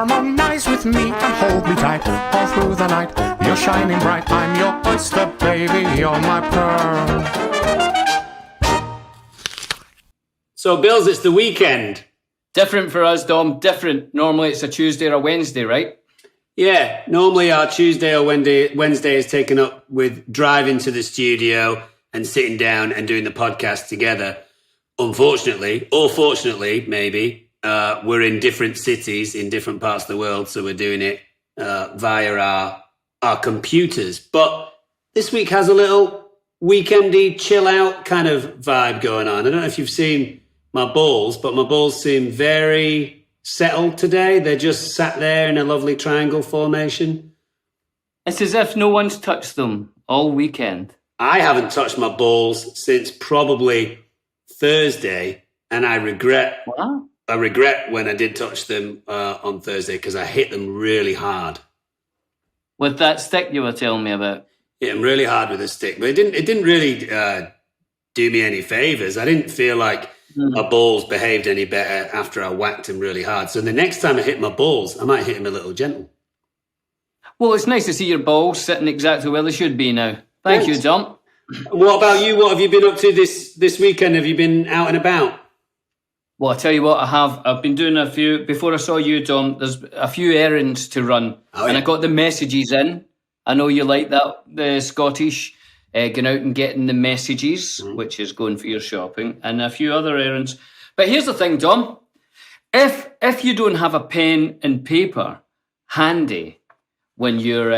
Harmonize with me and hold me tight all through the night. You're shining bright, I'm your oyster, baby, you're my pearl. So, Bills, it's the weekend. Different for us, Dom. Different. Normally it's a Tuesday or a Wednesday, right? Yeah, normally our Tuesday or Wednesday is taken up with driving to the studio and sitting down and doing the podcast together. Unfortunately, or fortunately, maybe, we're in different cities in different parts of the world, so we're doing it via our computers. But this week has a little weekendy, chill out kind of vibe going on. I don't know if you've seen my balls, but my balls seem very settled today. They're just sat there in a lovely triangle formation. It's as if no one's touched them all weekend. I haven't touched my balls since probably Thursday, and I regret when I did touch them on Thursday because I hit them really hard. With that stick you were telling me about? Hit them really hard with a stick, but it didn't really do me any favours. I didn't feel like my balls behaved any better after I whacked them really hard. So the next time I hit my balls, I might hit them a little gentle. Well, it's nice to see your balls sitting exactly where they should be now. Thank you, Dom. What about you? What have you been up to this weekend? Have you been out and about? Well, I tell you what, I've been doing a few, before I saw you, Dom, there's a few errands to run. Oh, yeah. And I got the messages in. I know you like that, the Scottish, going out and getting the messages, which is going for your shopping, and a few other errands. But here's the thing, Dom. If you don't have a pen and paper handy when you're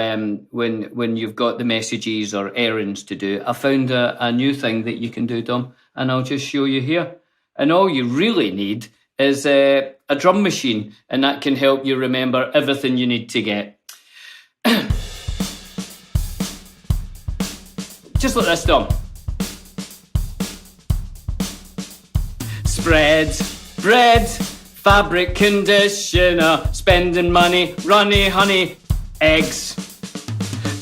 when you've got the messages or errands to do, I found a new thing that you can do, Dom, and I'll just show you here. And all you really need is a drum machine, and that can help you remember everything you need to get. Just like this, Dom. Spread, bread, fabric conditioner, spending money, runny honey, eggs,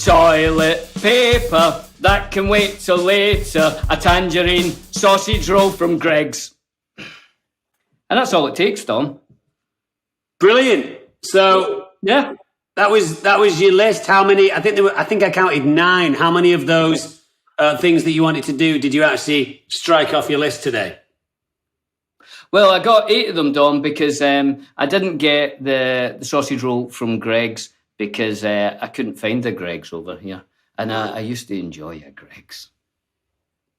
toilet paper, that can wait till later, a tangerine, sausage roll from Greg's. And that's all it takes, Dom. Brilliant. So, yeah. That was your list. How many? I think I counted 9. How many of those things that you wanted to do did you actually strike off your list today? Well, I got 8 of them, Dom, because I didn't get the sausage roll from Greg's because I couldn't find a Greg's over here. And I used to enjoy a Greg's.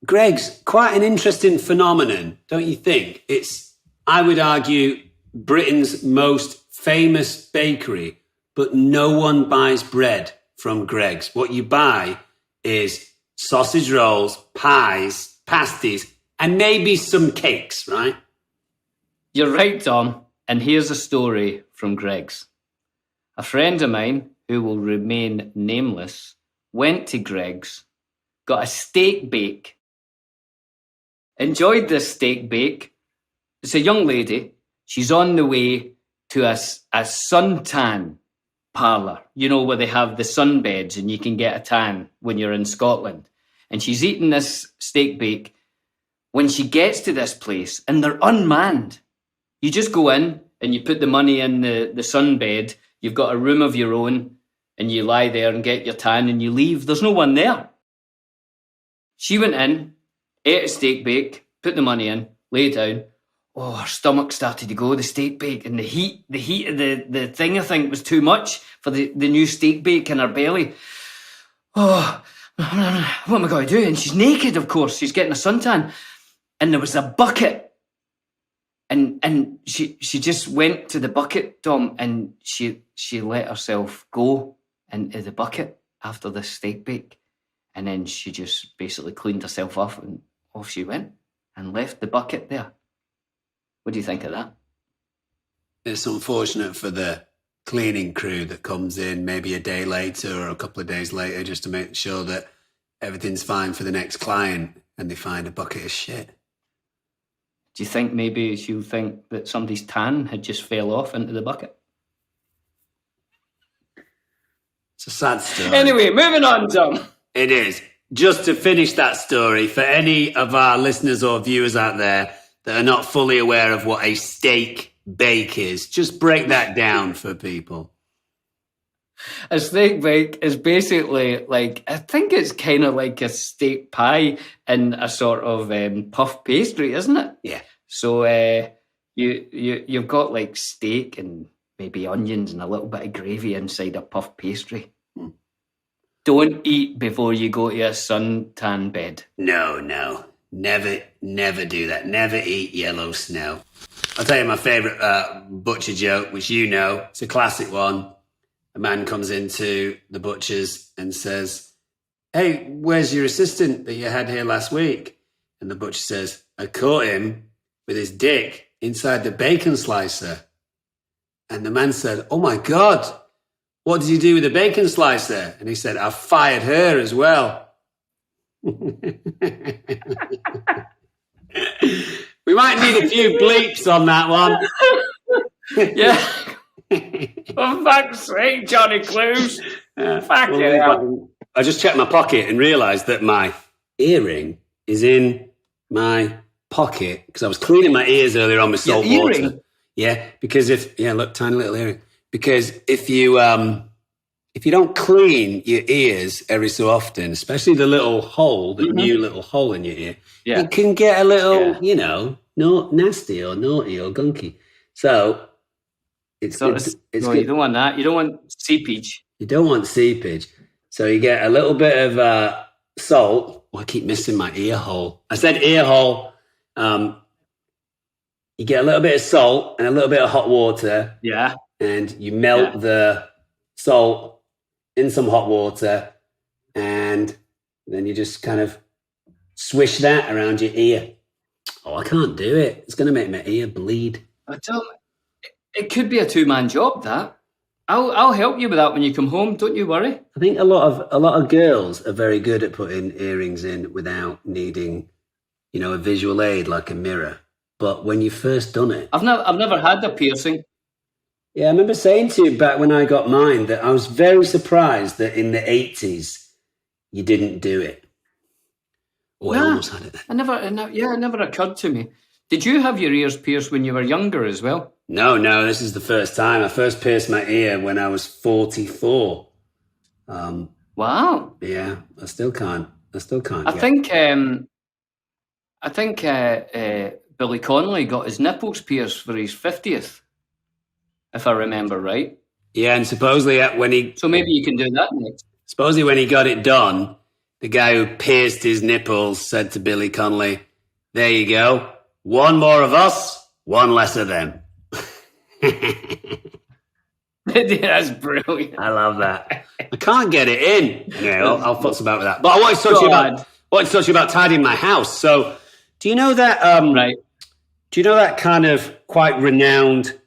Greg's, quite an interesting phenomenon, don't you think? It's, I would argue, Britain's most famous bakery, but no one buys bread from Greg's. What you buy is sausage rolls, pies, pasties, and maybe some cakes, right? You're right, Tom. And here's a story from Greg's. A friend of mine, who will remain nameless, went to Greg's, got a steak bake, enjoyed this steak bake. It's a young lady. She's on the way to a suntan parlour, you know, where they have the sunbeds and you can get a tan when you're in Scotland. And she's eating this steak bake when she gets to this place, and they're unmanned. You just go in and you put the money in the sunbed. You've got a room of your own and you lie there and get your tan and you leave. There's no one there. She went in, ate a steak bake, put the money in, lay down. Oh, her stomach started to go, the steak bake, and the heat of the thing, I think, was too much for the new steak bake in her belly. Oh, what am I going to do? And she's naked, of course. She's getting a suntan. And there was a bucket. And she just went to the bucket, Tom, and she let herself go into the bucket after the steak bake. And then she just basically cleaned herself off and off she went and left the bucket there. What do you think of that? It's unfortunate for the cleaning crew that comes in maybe a day later or a couple of days later just to make sure that everything's fine for the next client, and they find a bucket of shit. Do you think maybe she'll think that somebody's tan had just fell off into the bucket? It's a sad story. Anyway, moving on, Tom. It is. Just to finish that story, for any of our listeners or viewers out there that are not fully aware of what a steak bake is. Just break that down for people. A steak bake is basically like, I think it's kind of like a steak pie in a sort of puff pastry, isn't it? Yeah. So you've got like steak and maybe onions and a little bit of gravy inside a puff pastry. Don't eat before you go to a suntan bed. No. Never do that. Never eat yellow snow. I'll tell you my favourite butcher joke, which you know. It's a classic one. A man comes into the butcher's and says, "Hey, where's your assistant that you had here last week?" And the butcher says, "I caught him with his dick inside the bacon slicer." And the man said, "Oh my God, what did you do with the bacon slicer?" And he said, "I fired her as well." We might need a few bleeps on that one. Yeah. For fuck's sake, Johnny Clues. Fuck you. I just checked my pocket and realised that my earring is in my pocket because I was cleaning my ears earlier on with salt water. Earring? Yeah, because look, tiny little earring. Because if you don't clean your ears every so often, especially the little hole, the new little hole in your ear, it can get a little, nasty or naughty or gunky. So it's good. You don't want that. You don't want seepage. You don't want seepage. So you get a little bit of salt. Oh, I keep missing my ear hole. I said ear hole. You get a little bit of salt and a little bit of hot water. Yeah. And you melt the salt in some hot water, and then you just kind of swish that around your ear. Oh, I can't do it. It's going to make my ear bleed. It could be a two-man job, that. I'll help you with that when you come home. Don't you worry. I think a lot of girls are very good at putting earrings in without needing, a visual aid like a mirror. But when you first done it, I've never had a piercing. Yeah, I remember saying to you back when I got mine that I was very surprised that in the 80s you didn't do it. Oh, I almost had it then. It never occurred to me. Did you have your ears pierced when you were younger as well? No, this is the first time. I first pierced my ear when I was 44. Wow. Yeah, I still can't. I think Billy Connolly got his nipples pierced for his 50th, if I remember right. Yeah, and supposedly So maybe you can do that next. Supposedly when he got it done, the guy who pierced his nipples said to Billy Connolly, "There you go. One more of us, one less of them." That's brilliant. I love that. I can't get it in. Anyway, I'll fuss about with that. But I wanted to talk to you about tidying my house. So, do you know that? Right. Do you know that kind of quite renowned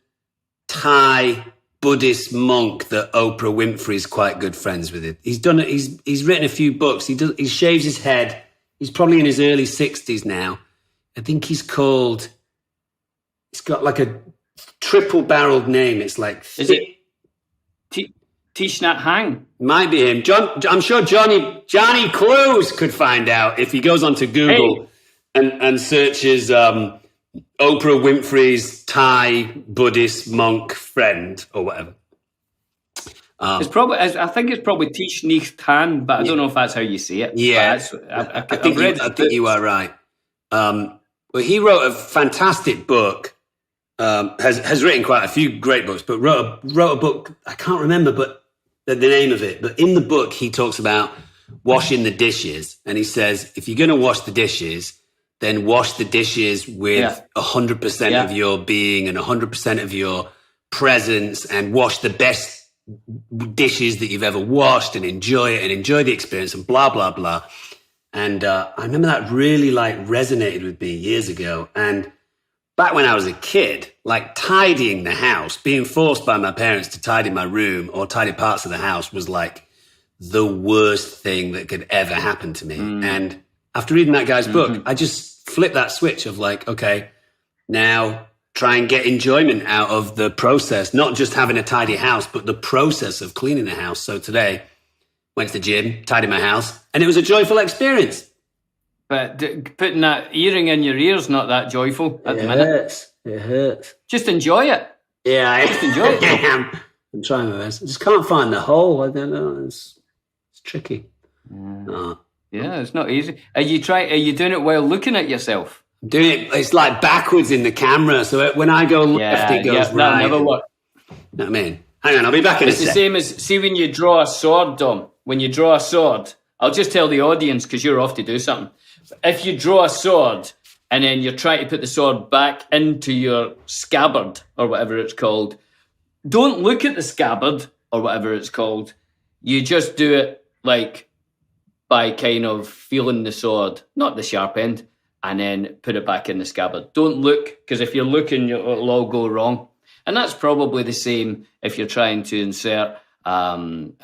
Thai Buddhist monk that Oprah Winfrey's quite good friends with? It. He's done it. He's written a few books. He shaves his head. He's probably in his early 60s now. I think he's called. He's got like a triple-barreled name. It's like. Is it Thich Nhat Hanh? Might be him. I'm sure Johnny Clues could find out if he goes onto Google and searches Oprah Winfrey's Thai Buddhist monk friend or whatever. It's probably. I think it's probably Thich Nhat Hanh, but I don't know if that's how you say it. Yeah, I think you are right. Well, he wrote a fantastic book. Has written quite a few great books, but wrote a book. I can't remember, but the name of it. But in the book, he talks about washing the dishes, and he says if you're going to wash the dishes, then wash the dishes with 100% of your being and 100% of your presence, and wash the best dishes that you've ever washed, and enjoy it and enjoy the experience, and blah blah blah. And I remember that really resonated with me years ago. And back when I was a kid, tidying the house, being forced by my parents to tidy my room or tidy parts of the house was like the worst thing that could ever happen to me. And after reading that guy's book, I just flipped that switch of okay, now try and get enjoyment out of the process, not just having a tidy house, but the process of cleaning the house. So today, went to the gym, tidied my house, and it was a joyful experience. But putting that earring in your ear's not that joyful at the minute. It hurts. Just enjoy it. Yeah, I Just enjoy it. am. I'm trying my best. I just can't find the hole. I don't know. It's tricky. Oh. Yeah, it's not easy. Are you doing it while looking at yourself? I'm doing it. It's like backwards in the camera. So when I go left, it goes right. That'll never work. You know what I mean? Hang on, I'll be back in a It's the sec. same as, see, when you draw a sword, Dom. When you draw a sword, I'll just tell the audience because you're off to do something. If you draw a sword and then you're trying to put the sword back into your scabbard or whatever it's called, don't look at the scabbard or whatever it's called. You just do it like by kind of feeling the sword, not the sharp end, and then put it back in the scabbard. Don't look, because if you're looking, it'll all go wrong. And that's probably the same if you're trying to insert an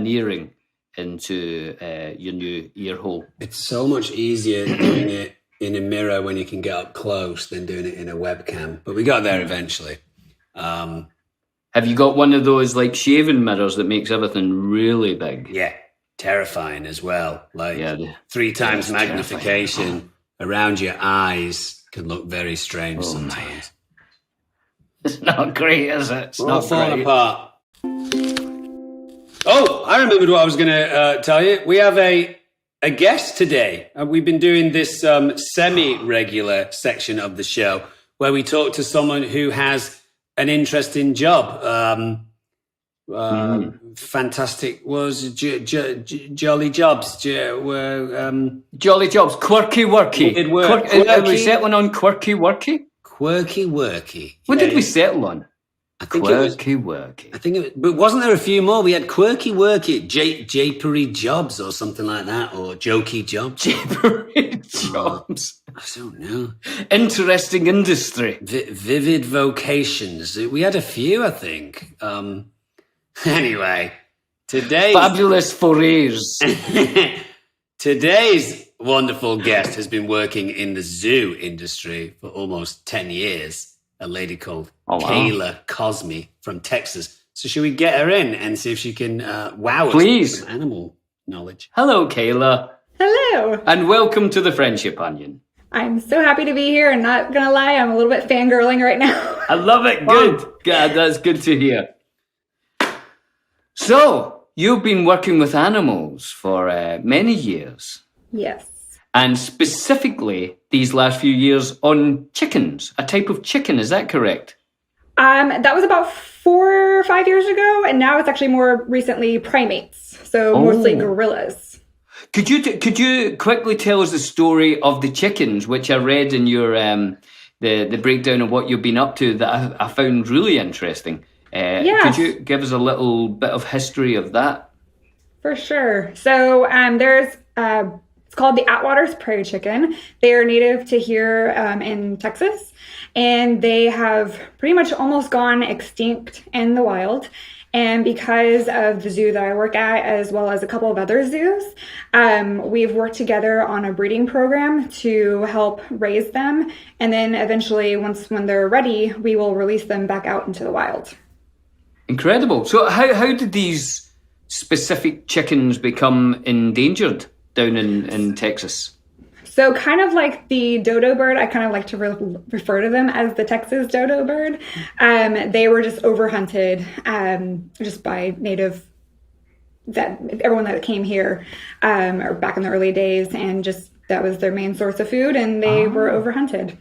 earring into your new ear hole. It's so much easier doing it in a mirror when you can get up close than doing it in a webcam. But we got there eventually. Have you got one of those like shaving mirrors that makes everything really big? Yeah, terrifying as well. Like Yeah, 3 times magnification around your eyes can look very strange sometimes. It's not great, is it? It's We're not all falling great. apart. Oh, I remembered what I was going to tell you. We have a guest today. We've been doing this semi-regular section of the show where we talk to someone who has an interesting job. Fantastic. Was Jolly Jobs? Jolly Jobs, Quirky Worky. It worked. Are we settling on Quirky Worky? Quirky Worky. What did we settle on? I think it was. Quirky Worky. I think but wasn't there a few more? We had Quirky Worky, Japery Jobs or something like that, or Jokey Jobs. Japery Jobs. I don't know. Interesting industry. Vivid Vocations. We had a few, I think. Anyway, Fabulous forays. Today's wonderful guest has been working in the zoo industry for almost 10 years. A lady called Kayla Cosmi from Texas. So should we get her in and see if she can wow us with some animal knowledge? Hello, Kayla. Hello. And welcome to the Friendship Onion. I'm so happy to be here, and not gonna lie, I'm a little bit fangirling right now. I love it. Good. God, that's good to hear. So, you've been working with animals for many years. Yes. And specifically, these last few years on chickens, a type of chicken, is that correct? That was about 4 or 5 years ago, and now it's actually more recently primates, so mostly gorillas. Could you quickly tell us the story of the chickens, which I read in your the breakdown of what you've been up to that I found really interesting? Yes. Could you give us a little bit of history of that? For sure. So there's it's called the Attwater Prairie Chicken. They are native to here in Texas, and they have pretty much almost gone extinct in the wild. And because of the zoo that I work at, as well as a couple of other zoos, we've worked together on a breeding program to help raise them. And then eventually, when they're ready, we will release them back out into the wild. Incredible. So how did these specific chickens become endangered down in Texas? So kind of like the dodo bird, I kind of like to refer to them as the Texas dodo bird. They were just overhunted just by everyone that came here or back in the early days, and just that was their main source of food, and they were overhunted.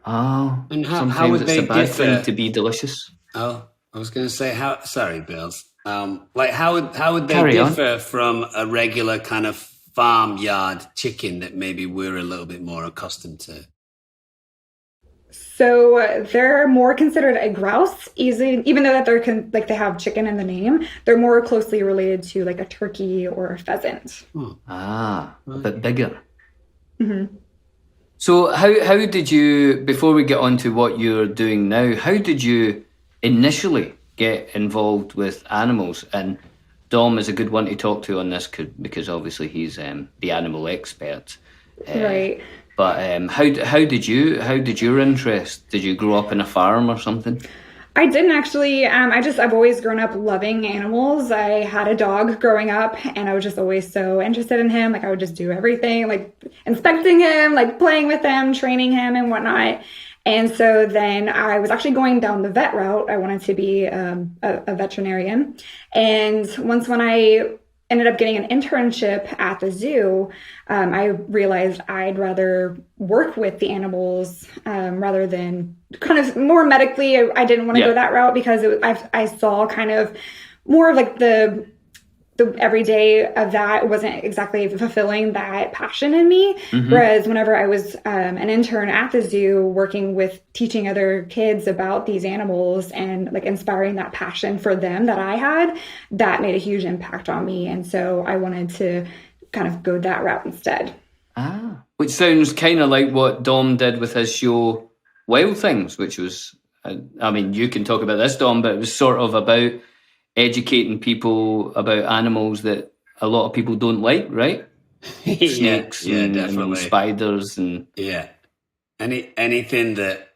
Oh, And sometimes how would it's they a bad differ? thing to be delicious. Oh, I was going to say sorry, Bills. How would they Carry on. differ from a regular kind of farmyard chicken that maybe we're a little bit more accustomed to? So they're more considered a grouse, even though that they're they have chicken in the name. They're more closely related to like a turkey or a pheasant. A bit bigger. Mm-hmm. So how did you, before we get on to what you're doing now, how did you initially get involved with animals? And Dom is a good one to talk to on this because obviously he's the animal expert. Right. But how did your interest? Did you grow up in a farm or something? I didn't actually. I've always grown up loving animals. I had a dog growing up, and I was just always so interested in him. Like I would just do everything, like inspecting him, like playing with him, training him and whatnot. And so then I was actually going down the vet route. I wanted to be a veterinarian. And when I ended up getting an internship at the zoo, I realized I'd rather work with the animals rather than kind of more medically. I didn't want to go that route because I saw kind of more of like the everyday of that wasn't exactly fulfilling that passion in me. Whereas whenever I was an intern at the zoo working with teaching other kids about these animals and like inspiring that passion for them that I had, that made a huge impact on me. And so I wanted to kind of go that route instead. Which sounds kind of like what Dom did with his show Wild Things, which was, I mean, you can talk about this, Dom, but it was sort of about educating people about animals that a lot of people don't like, right? Snakes and spiders and anything that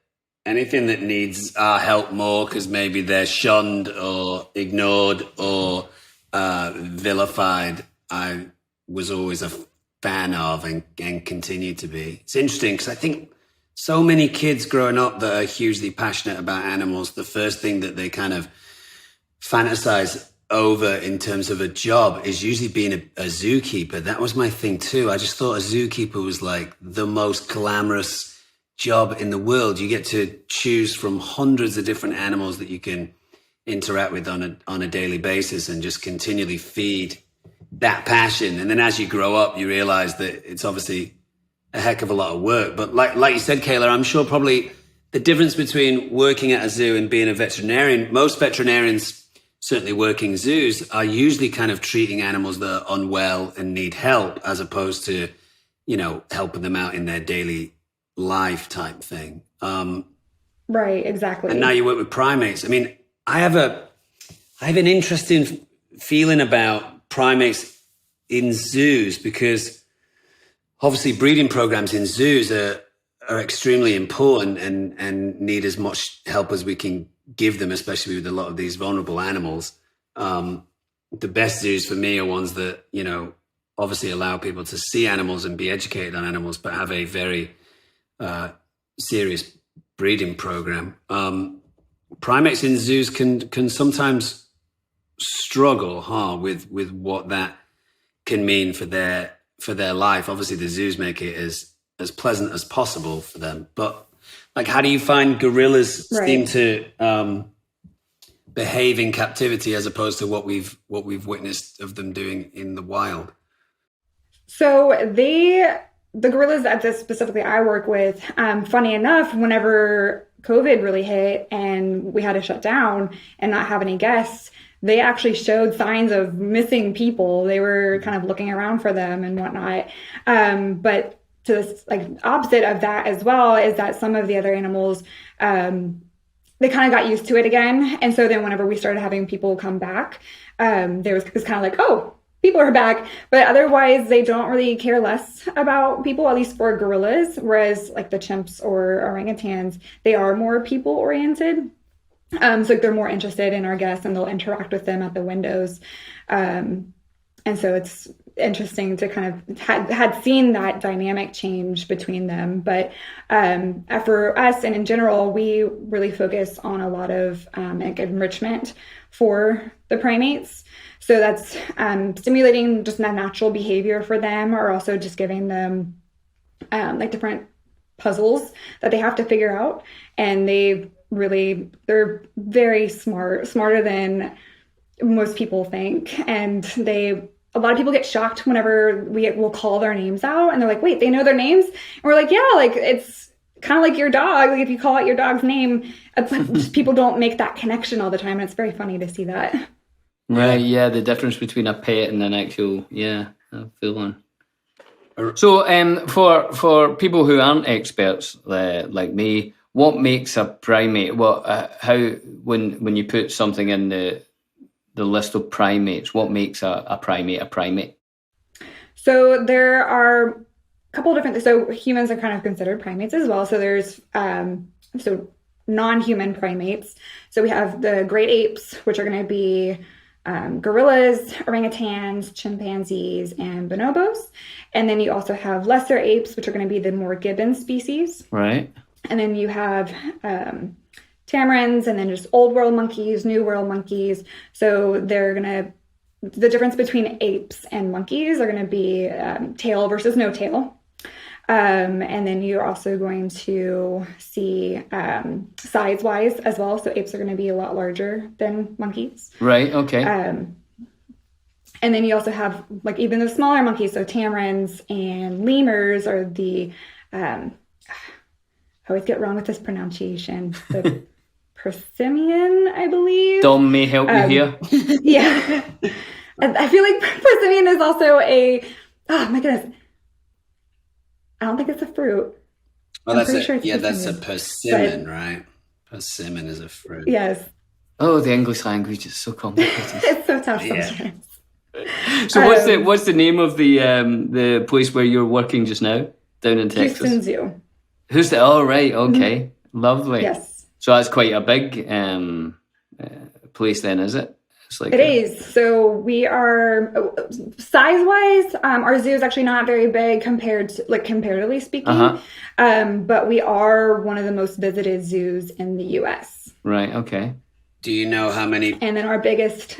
needs our help more because maybe they're shunned or ignored or vilified. I was always a fan of and continue to be. It's interesting because I think so many kids growing up that are hugely passionate about animals, the first thing that they kind of fantasize over in terms of a job is usually being a zookeeper. That was my thing too. I just thought a zookeeper was like the most glamorous job in the world. You get to choose from hundreds of different animals that you can interact with on a daily basis and just continually feed that passion. And then as you grow up, you realize that it's obviously a heck of a lot of work. But like you said, Kayla, I'm sure probably the difference between working at a zoo and being a veterinarian, most veterinarians certainly working zoos are usually kind of treating animals that are unwell and need help as opposed to, helping them out in their daily life type thing. Right, exactly. And now you work with primates. I mean, I have an interesting feeling about primates in zoos because obviously breeding programs in zoos are extremely important and need as much help as we can give them, especially with a lot of these vulnerable animals. The best zoos for me are ones that, obviously allow people to see animals and be educated on animals, but have a very serious breeding program. Primates in zoos can sometimes struggle with what that can mean for their life. Obviously, the zoos make it as pleasant as possible for them, but like, how do you find gorillas seem to behave in captivity as opposed to what we've witnessed of them doing in the wild? So the gorillas that specifically I work with, funny enough, whenever COVID really hit and we had to shut down and not have any guests, they actually showed signs of missing people. They were kind of looking around for them and whatnot. But to this, like, opposite of that as well is that some of the other animals, they kind of got used to it again. And so then whenever we started having people come back, there was kind of like, oh, people are back. But otherwise, they don't really care less about people, at least for gorillas. Whereas like the chimps or orangutans, they are more people oriented. So like they're more interested in our guests and they'll interact with them at the windows. And so it's interesting to kind of had seen that dynamic change between them. But for us and in general, we really focus on a lot of enrichment for the primates. So that's stimulating just that natural behavior for them, or also just giving them like different puzzles that they have to figure out. And they're very smarter than most people think. And a lot of people get shocked whenever we'll call their names out and they're like, wait, they know their names? And we're like, yeah, like it's kind of like your dog. Like if you call out your dog's name, just people don't make that connection all the time. And it's very funny to see that. Right, yeah, the difference between a pet and an actual, a full one. So for people who aren't experts like me, what makes a primate? When you put something in the list of primates, what makes a primate a primate? So there are a couple of different things. So humans are kind of considered primates as well. So there's non-human primates. So we have the great apes, which are going to be gorillas, orangutans, chimpanzees, and bonobos. And then you also have lesser apes, which are going to be the more gibbon species. Right. And then you have tamarins, and then just old world monkeys, new world monkeys. So the difference between apes and monkeys are going to be tail versus no tail. And then you're also going to see size-wise as well. So apes are going to be a lot larger than monkeys. Right, okay. And then you also have like even the smaller monkeys. So tamarins and lemurs are the, I always get wrong with this pronunciation, the Persimmon, I believe. Dom may help you here. Yeah. I feel like persimmon is also oh my goodness. I don't think it's a fruit. Well, that's a persimmon, right? Persimmon is a fruit. Yes. Oh, the English language is so complicated. It's so tough sometimes. So what's the name of the place where you're working just now down in Texas? Houston Zoo. Who's oh, right, okay. Lovely. Yes. So that's quite a big place then, is it? It's like it is. So we are size-wise, our zoo is actually not very big comparatively speaking. But we are one of the most visited zoos in the U.S. Right. Okay. Do you know how many? And then our biggest.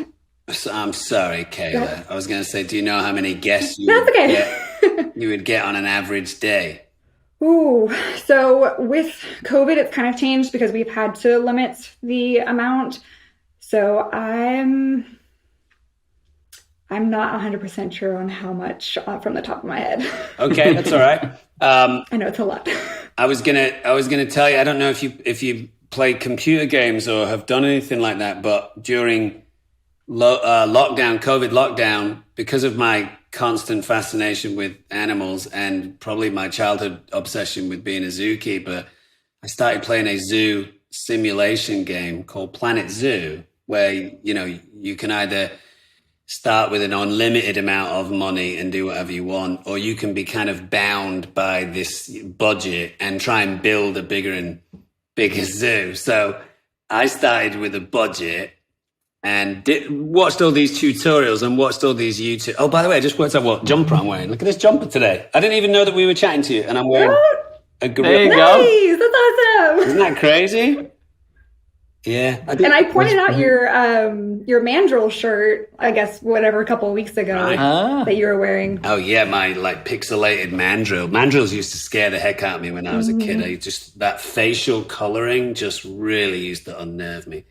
I'm sorry, Kayla. I was going to say, do you know how many guests you would get on an average day? Ooh, so with COVID, it's kind of changed because we've had to limit the amount. So I'm not 100% sure on how much from the top of my head. Okay, that's all right. I know it's a lot. I was gonna tell you. I don't know if you play computer games or have done anything like that, but during COVID lockdown, because of my constant fascination with animals and probably my childhood obsession with being a zookeeper, I started playing a zoo simulation game called Planet Zoo, where you can either start with an unlimited amount of money and do whatever you want, or you can be kind of bound by this budget and try and build a bigger and bigger zoo. So I started with a budget and watched all these tutorials and watched all these YouTube. Oh, by the way, I just worked out what jumper I'm wearing. Look at this jumper today. I didn't even know that we were chatting to you, and I'm wearing a gorilla. There you go. Nice, that's awesome. Isn't that crazy? Yeah. And I pointed out your mandrill shirt, I guess, a couple of weeks ago that you were wearing. Oh yeah, my pixelated mandrill. Mandrills used to scare the heck out of me when I was a kid. That facial coloring just really used to unnerve me.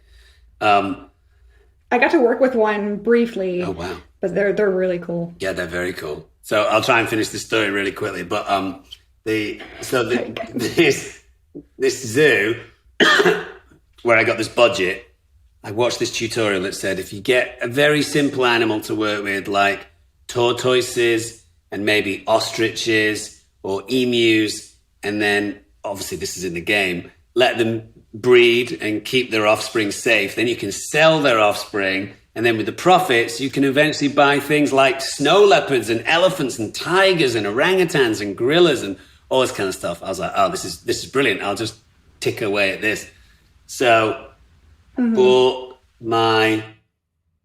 I got to work with one briefly. Oh wow! But they're really cool. Yeah, they're very cool. So I'll try and finish this story really quickly. But this zoo where I got this budget, I watched this tutorial that said if you get a very simple animal to work with, like tortoises and maybe ostriches or emus, and then obviously this is in the game, let them breed and keep their offspring safe, then you can sell their offspring, and then with the profits you can eventually buy things like snow leopards and elephants and tigers and orangutans and gorillas and all this kind of stuff. I was like, oh, this is brilliant. I'll just tick away at this. So bought my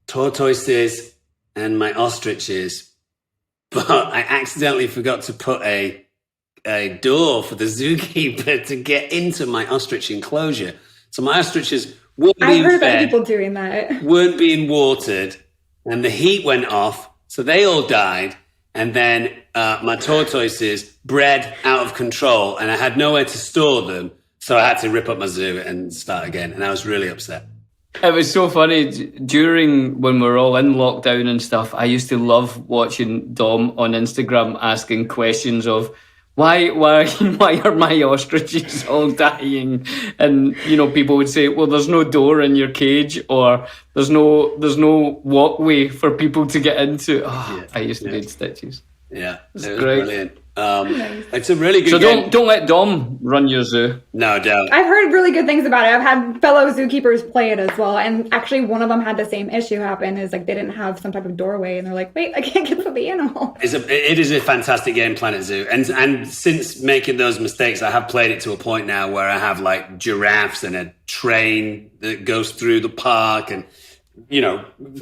tortoises and my ostriches, but I accidentally forgot to put a door for the zookeeper to get into my ostrich enclosure. So my ostriches weren't being I've heard fed, about people doing that. weren't being watered, and the heat went off, so they all died. And then my tortoises bred out of control, and I had nowhere to store them, so I had to rip up my zoo and start again, and I was really upset. It was so funny during when we were all in lockdown and stuff. I used to love watching Dom on Instagram asking questions of why are my ostriches all dying? And people would say, well, there's no door in your cage, or there's no walkway for people to get into. I used to need stitches. Yeah, it's it was great. Brilliant. It's a really good So game. don't let Dom run your zoo. No, don't. I've heard really good things about it. I've had fellow zookeepers play it as well. And actually one of them had the same issue happen, is they didn't have some type of doorway, and they're like, wait, I can't get to the animal. It is a fantastic game, Planet Zoo. And since making those mistakes, I have played it to a point now where I have giraffes and a train that goes through the park, and,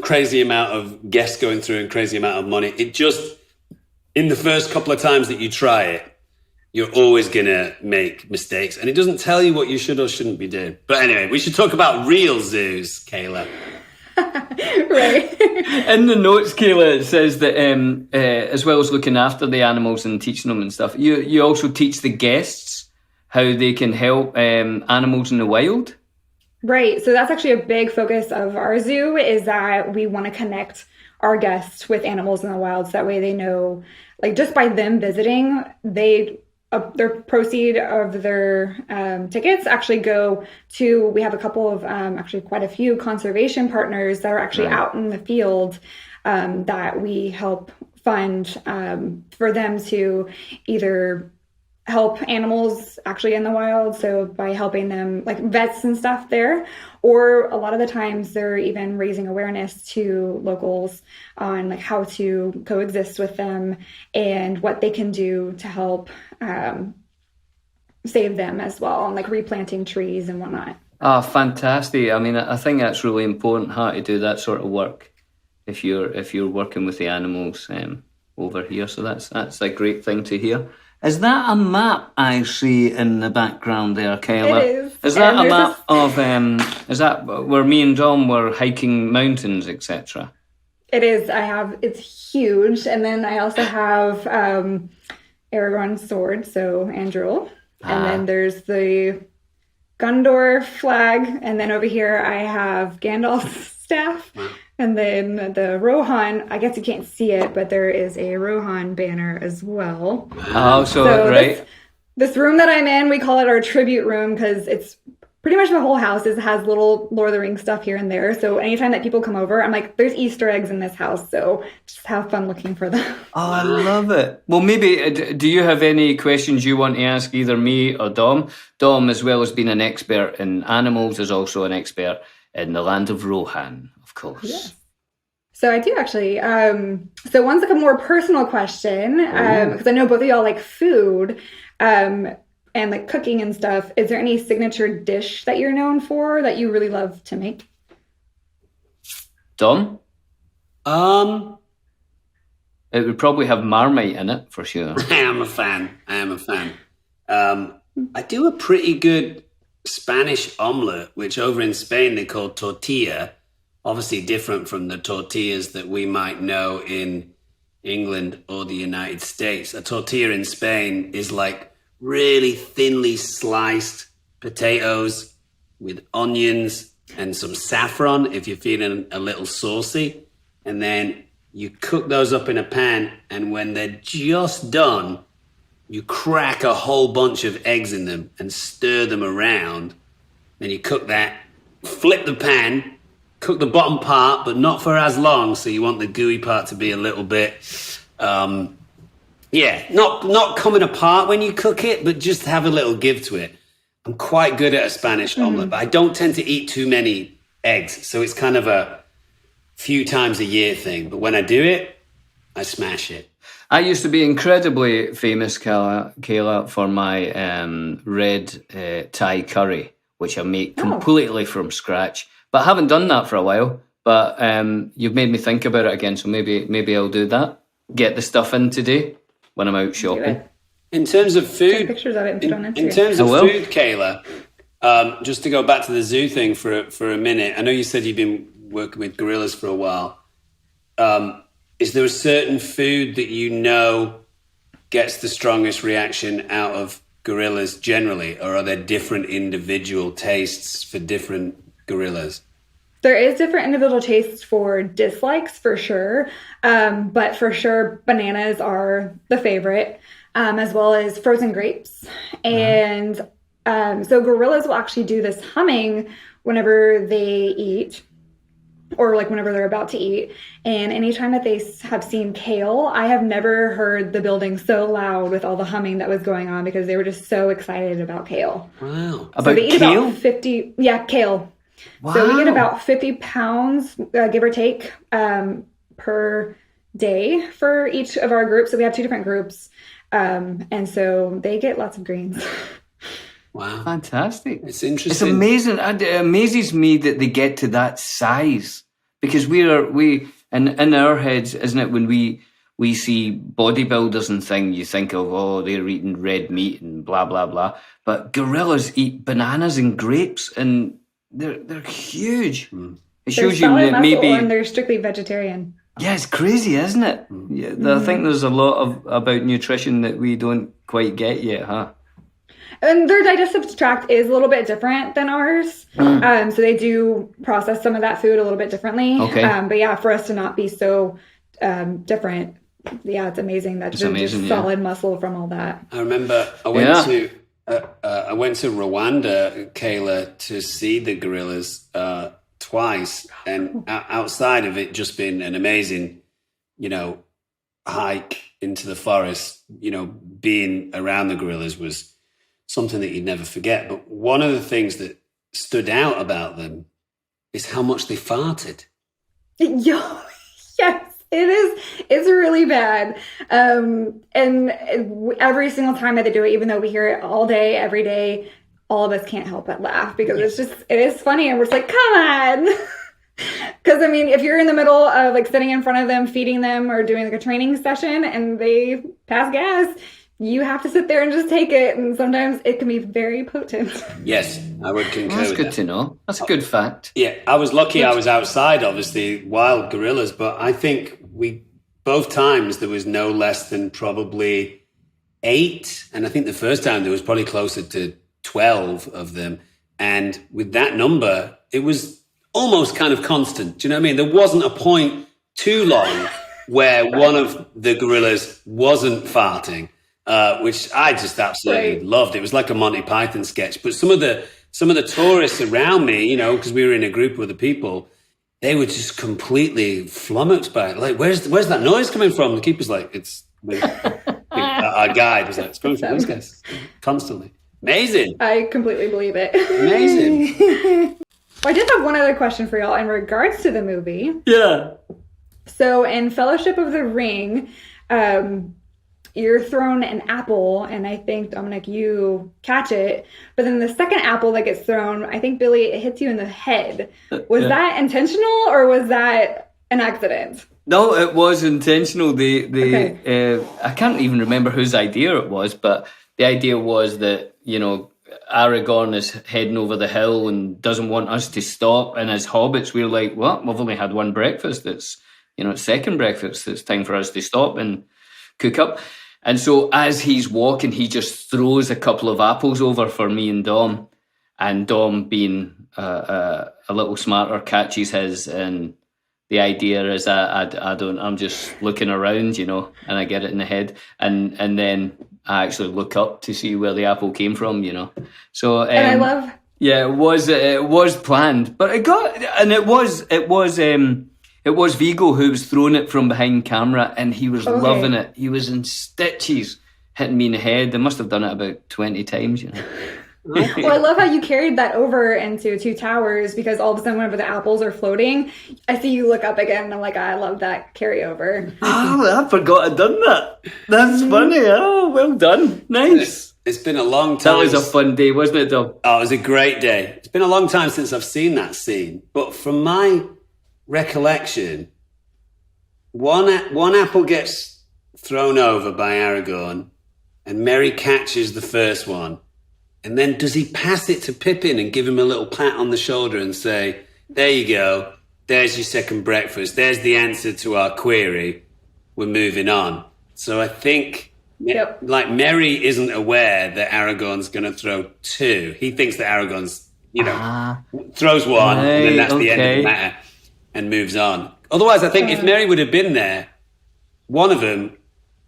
crazy amount of guests going through and crazy amount of money. It just, in the first couple of times that you try it, you're always going to make mistakes. And it doesn't tell you what you should or shouldn't be doing. But anyway, we should talk about real zoos, Kayla. Right. In the notes, Kayla, it says that as well as looking after the animals and teaching them and stuff, you also teach the guests how they can help animals in the wild. Right. So that's actually a big focus of our zoo, is that we want to connect our guests with animals in the wild. So that way they know, like, just by them visiting, their proceed of their tickets actually go to, we have a couple of, actually quite a few conservation partners that are actually out in the field that we help fund for them to either help animals actually in the wild, so by helping them, like vets and stuff there, or a lot of the times they're even raising awareness to locals on like how to coexist with them and what they can do to help save them as well, and like replanting trees and whatnot. Ah, fantastic. I mean, I think that's really important, how to do that sort of work if you're working with the animals over here. So that's a great thing to hear. Is that a map I see in the background there, Kayla? It is. Is that a map of, is that where me and Dom were hiking mountains, etc.? It is. It's huge. And then I also have Aragorn's sword, so Anduril. And then there's the Gondor flag. And then over here I have Gandalf's staff. And then the Rohan, I guess you can't see it, but there is a Rohan banner as well. Oh, so right. This room that I'm in, we call it our tribute room because it's pretty much the whole house has little Lord of the Rings stuff here and there. So anytime that people come over, I'm like, there's Easter eggs in this house. So just have fun looking for them. Oh, I love it. Well, maybe, do you have any questions you want to ask either me or Dom? Dom, as well as being an expert in animals, is also an expert in the land of Rohan. Of course. Yes. So I do actually. So one's like a more personal question, because I know both of y'all like food and like cooking and stuff. Is there any signature dish that you're known for that you really love to make? Dom? It would probably have Marmite in it for sure. I am a fan. I do a pretty good Spanish omelette, which over in Spain they call tortilla. Obviously different from the tortillas that we might know in England or the United States. A tortilla in Spain is like really thinly sliced potatoes with onions and some saffron if you're feeling a little saucy. And then you cook those up in a pan, and when they're just done, you crack a whole bunch of eggs in them and stir them around. Then you cook that, flip the pan, cook the bottom part, but not for as long. So you want the gooey part to be a little bit, not coming apart when you cook it, but just have a little give to it. I'm quite good at a Spanish omelette, but I don't tend to eat too many eggs. So it's kind of a few times a year thing. But when I do it, I smash it. I used to be incredibly famous, Kayla, for my red Thai curry, which I make completely from scratch. But I haven't done that for a while. But you've made me think about it again, so maybe I'll do that. Get the stuff in today when I'm out shopping. In terms of food, take pictures of it and put on Instagram. In terms of food, Kayla, just to go back to the zoo thing for a minute. I know you said you've been working with gorillas for a while. Is there a certain food that you know gets the strongest reaction out of gorillas generally, or are there different individual tastes for different gorillas? There is different individual tastes for dislikes, for sure. But for sure, bananas are the favorite, as well as frozen grapes. And so gorillas will actually do this humming whenever they eat, or like whenever they're about to eat. And anytime that they have seen kale, I have never heard the building so loud with all the humming that was going on, because they were just so excited about kale. Wow. So they eat kale? About 50, kale. Wow. So we get about 50 pounds, give or take, per day for each of our groups. So we have 2 different groups. And so they get lots of greens. Wow. Fantastic. It's interesting. It's amazing. It amazes me that they get to that size, because we in our heads, isn't it, when we see bodybuilders and things, you think of, oh, they're eating red meat and blah, blah, blah. But gorillas eat bananas and grapes, and they're huge. It shows you that maybe... And they're strictly vegetarian. Yeah, it's crazy, isn't it? Yeah, I think there's a lot about nutrition that we don't quite get yet, huh? And their digestive tract is a little bit different than ours. So they do process some of that food a little bit differently. Okay. But yeah, for us to not be so different, yeah, it's amazing that they're just solid muscle from all that. I remember I went to Rwanda, Kayla, to see the gorillas twice, and outside of it just being an amazing, hike into the forest, being around the gorillas was something that you'd never forget. But one of the things that stood out about them is how much they farted. Yes, it is. It's really bad. And every single time that they do it, even though we hear it all day, every day, all of us can't help but laugh because it is funny. And we're just like, come on. Because, I mean, if you're in the middle of like sitting in front of them, feeding them or doing like a training session and they pass gas, you have to sit there and just take it. And sometimes it can be very potent. Yes, I would concur That's with good that. to know. That's a good fact. Yeah, I was lucky I was outside, obviously, wild gorillas, but I think both times there was no less than probably 8. And I think the first time there was probably closer to 12 of them. And with that number, it was almost kind of constant. Do you know what I mean? There wasn't a point too long where one of the gorillas wasn't farting. Which I just absolutely loved. It was like a Monty Python sketch. But some of the tourists around me, because we were in a group of other people, they were just completely flummoxed by it. Like, where's that noise coming from? The keeper's like, it's our guide was like, it's coming from these guys constantly. Amazing. I completely believe it. Amazing. I did have one other question for y'all in regards to the movie. Yeah. So in Fellowship of the Ring, you're thrown an apple, and I think, Dominic, you catch it. But then the second apple that gets thrown, I think, Billy, it hits you in the head. Was that intentional, or was that an accident? No, it was intentional. I can't even remember whose idea it was, but the idea was that, Aragorn is heading over the hill and doesn't want us to stop. And as hobbits, we're like, well, we've only had one breakfast. It's, second breakfast. It's time for us to stop and cook up. And so as he's walking, he just throws a couple of apples over for me and Dom. And Dom, being a little smarter, catches his. And the idea is I'm just looking around, and I get it in the head. And then I actually look up to see where the apple came from, So and I love... Yeah, it was planned. But it was Vigo who was throwing it from behind camera, and he was loving it. He was in stitches, hitting me in the head. They must have done it about 20 times, Well, I love how you carried that over into Two Towers, because all of a sudden whenever the apples are floating, I see you look up again, and I'm like, I love that carryover. Oh, I forgot I'd done that. That's funny. Oh, well done. Nice. It's been a long time. That was a fun day, wasn't it, Dom? Oh, it was a great day. It's been a long time since I've seen that scene, but from my recollection, one apple gets thrown over by Aragorn, and Merry catches the first one. And then does he pass it to Pippin and give him a little pat on the shoulder and say, there you go, there's your second breakfast, there's the answer to our query, we're moving on. So I think, Merry isn't aware that Aragorn's going to throw 2. He thinks that Aragorn's, throws one, and then that's the end of the matter, and moves on. Otherwise, I think if Merry would have been there, one of them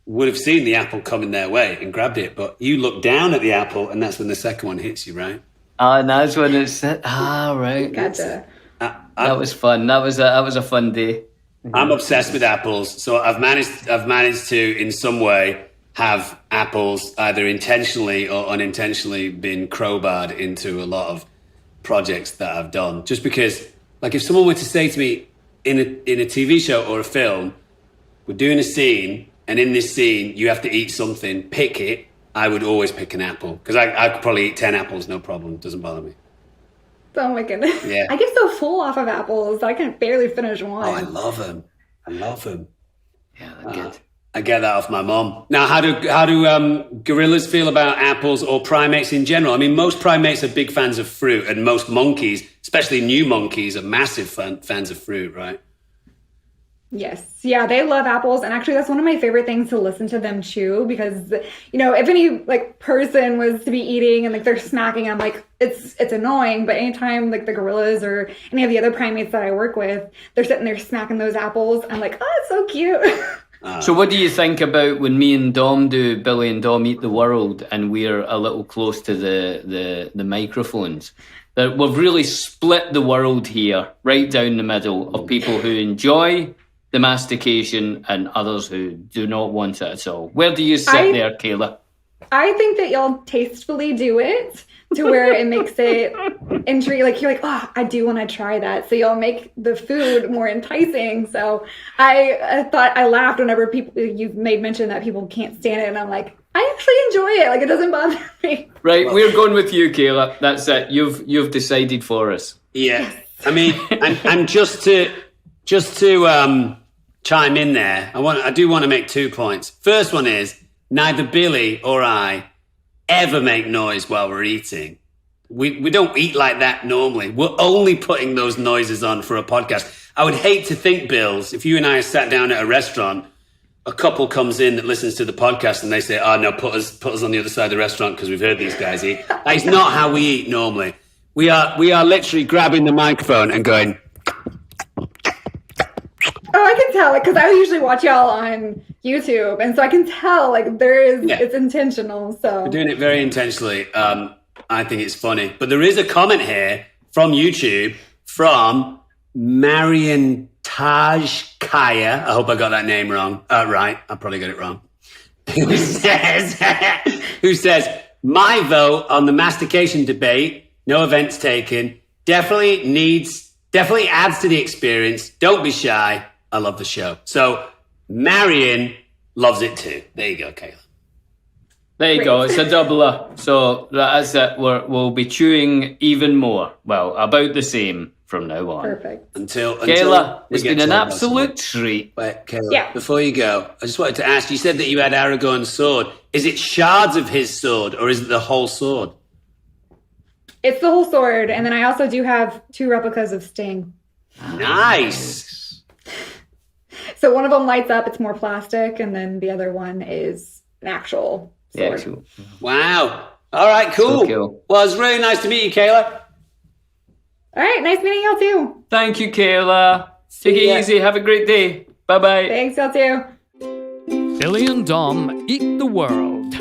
would have seen the apple coming their way and grabbed it. But you look down at the apple, and that's when the second one hits you, right? And that's when it's... right. Gotcha. That was fun. That was a fun day. I'm obsessed with apples, so I've managed to, in some way, have apples either intentionally or unintentionally been crowbarred into a lot of projects that I've done. Just because, like, if someone were to say to me in a TV show or a film, we're doing a scene, and in this scene you have to eat something, pick it, I would always pick an apple, because I could probably eat 10 apples, no problem. It doesn't bother me. Oh my goodness. Yeah. I get so full off of apples, I can barely finish one. Oh, I love them. Yeah, they're good. I get that off my mom. Now, how do gorillas feel about apples or primates in general? I mean, most primates are big fans of fruit, and most monkeys, especially new monkeys, are massive fans of fruit, right? Yes. Yeah, they love apples. And actually, that's one of my favorite things to listen to them chew because, you know, if any like person was to be eating and like they're snacking, I'm like, it's annoying. But anytime like the gorillas or any of the other primates that I work with, they're sitting there snacking those apples. I'm like, oh, it's so cute. So what do you think about when me and Dom do Billy and Dom Eat the World and we're a little close to the microphones? That we've really split the world here, right down the middle, of people who enjoy the mastication and others who do not want it at all. Where do you sit there, Kayla? I think that y'all tastefully do it to where it makes it intriguing. Like you're like, oh, I do want to try that. So y'all make the food more enticing. So I thought I laughed whenever you made mention that people can't stand it, and I'm like, I actually enjoy it. Like it doesn't bother me. Right, we're going with you, Kayla. That's it. You've decided for us. Yeah, I mean, and just to chime in there, I do want to make 2 points. First one is neither Billy or I ever make noise while we're eating. We don't eat like that normally. We're only putting those noises on for a podcast. I would hate to think, Bills, if you and I sat down at a restaurant, a couple comes in that listens to the podcast and they say, oh no, put us on the other side of the restaurant because we've heard these guys eat. That's not how we eat normally. We are literally grabbing the microphone and going. Oh, I can tell, like, because I usually watch y'all on YouTube, and so I can tell, like, it's intentional. So we're doing it very intentionally. I think it's funny, but there is a comment here from YouTube from Marian Taj Kaya. I hope I got that name wrong. Right, I probably got it wrong. Who says my vote on the mastication debate? No offense taken. Definitely adds to the experience. Don't be shy. I love the show. So Marion loves it too. There you go, Kayla. There you go. It's a doubler. So that's it. We'll be chewing even more. Well, about the same from now on. Perfect. Until Kayla, it's been an absolute treat. Wait, Kayla, before you go, I just wanted to ask, you said that you had Aragorn's sword. Is it shards of his sword or is it the whole sword? It's the whole sword. And then I also do have 2 replicas of Sting. Nice. So one of them lights up, it's more plastic, and then the other one is an actual sword. Yeah, cool. Wow. All right, cool. So cool. Well, it's really nice to meet you, Kayla. All right, nice meeting y'all too. Thank you, Kayla. Take it easy. Have a great day. Bye-bye. Thanks, y'all too. Billy and Dom eat the world.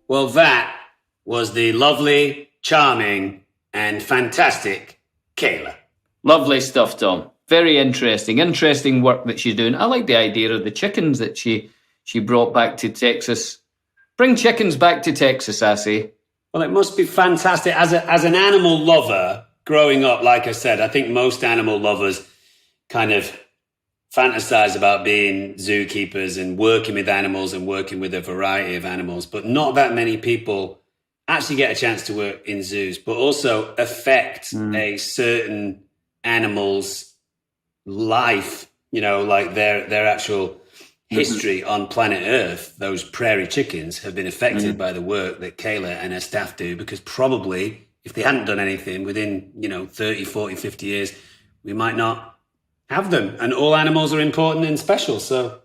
Well, that was the lovely, charming, and fantastic Kayla. Lovely stuff, Tom. Very interesting work that she's doing. I like the idea of the chickens that she brought back to Texas. Bring chickens back to Texas, I say. Well, it must be fantastic. As an animal lover, growing up, like I said, I think most animal lovers kind of fantasize about being zookeepers and working with animals and working with a variety of animals, but not that many people actually get a chance to work in zoos, but also affect a certain animal's life, you know, like their actual history on planet Earth. Those prairie chickens have been affected by the work that Kayla and her staff do, because probably if they hadn't done anything within, 30, 40, 50 years, we might not have them. And all animals are important and special. So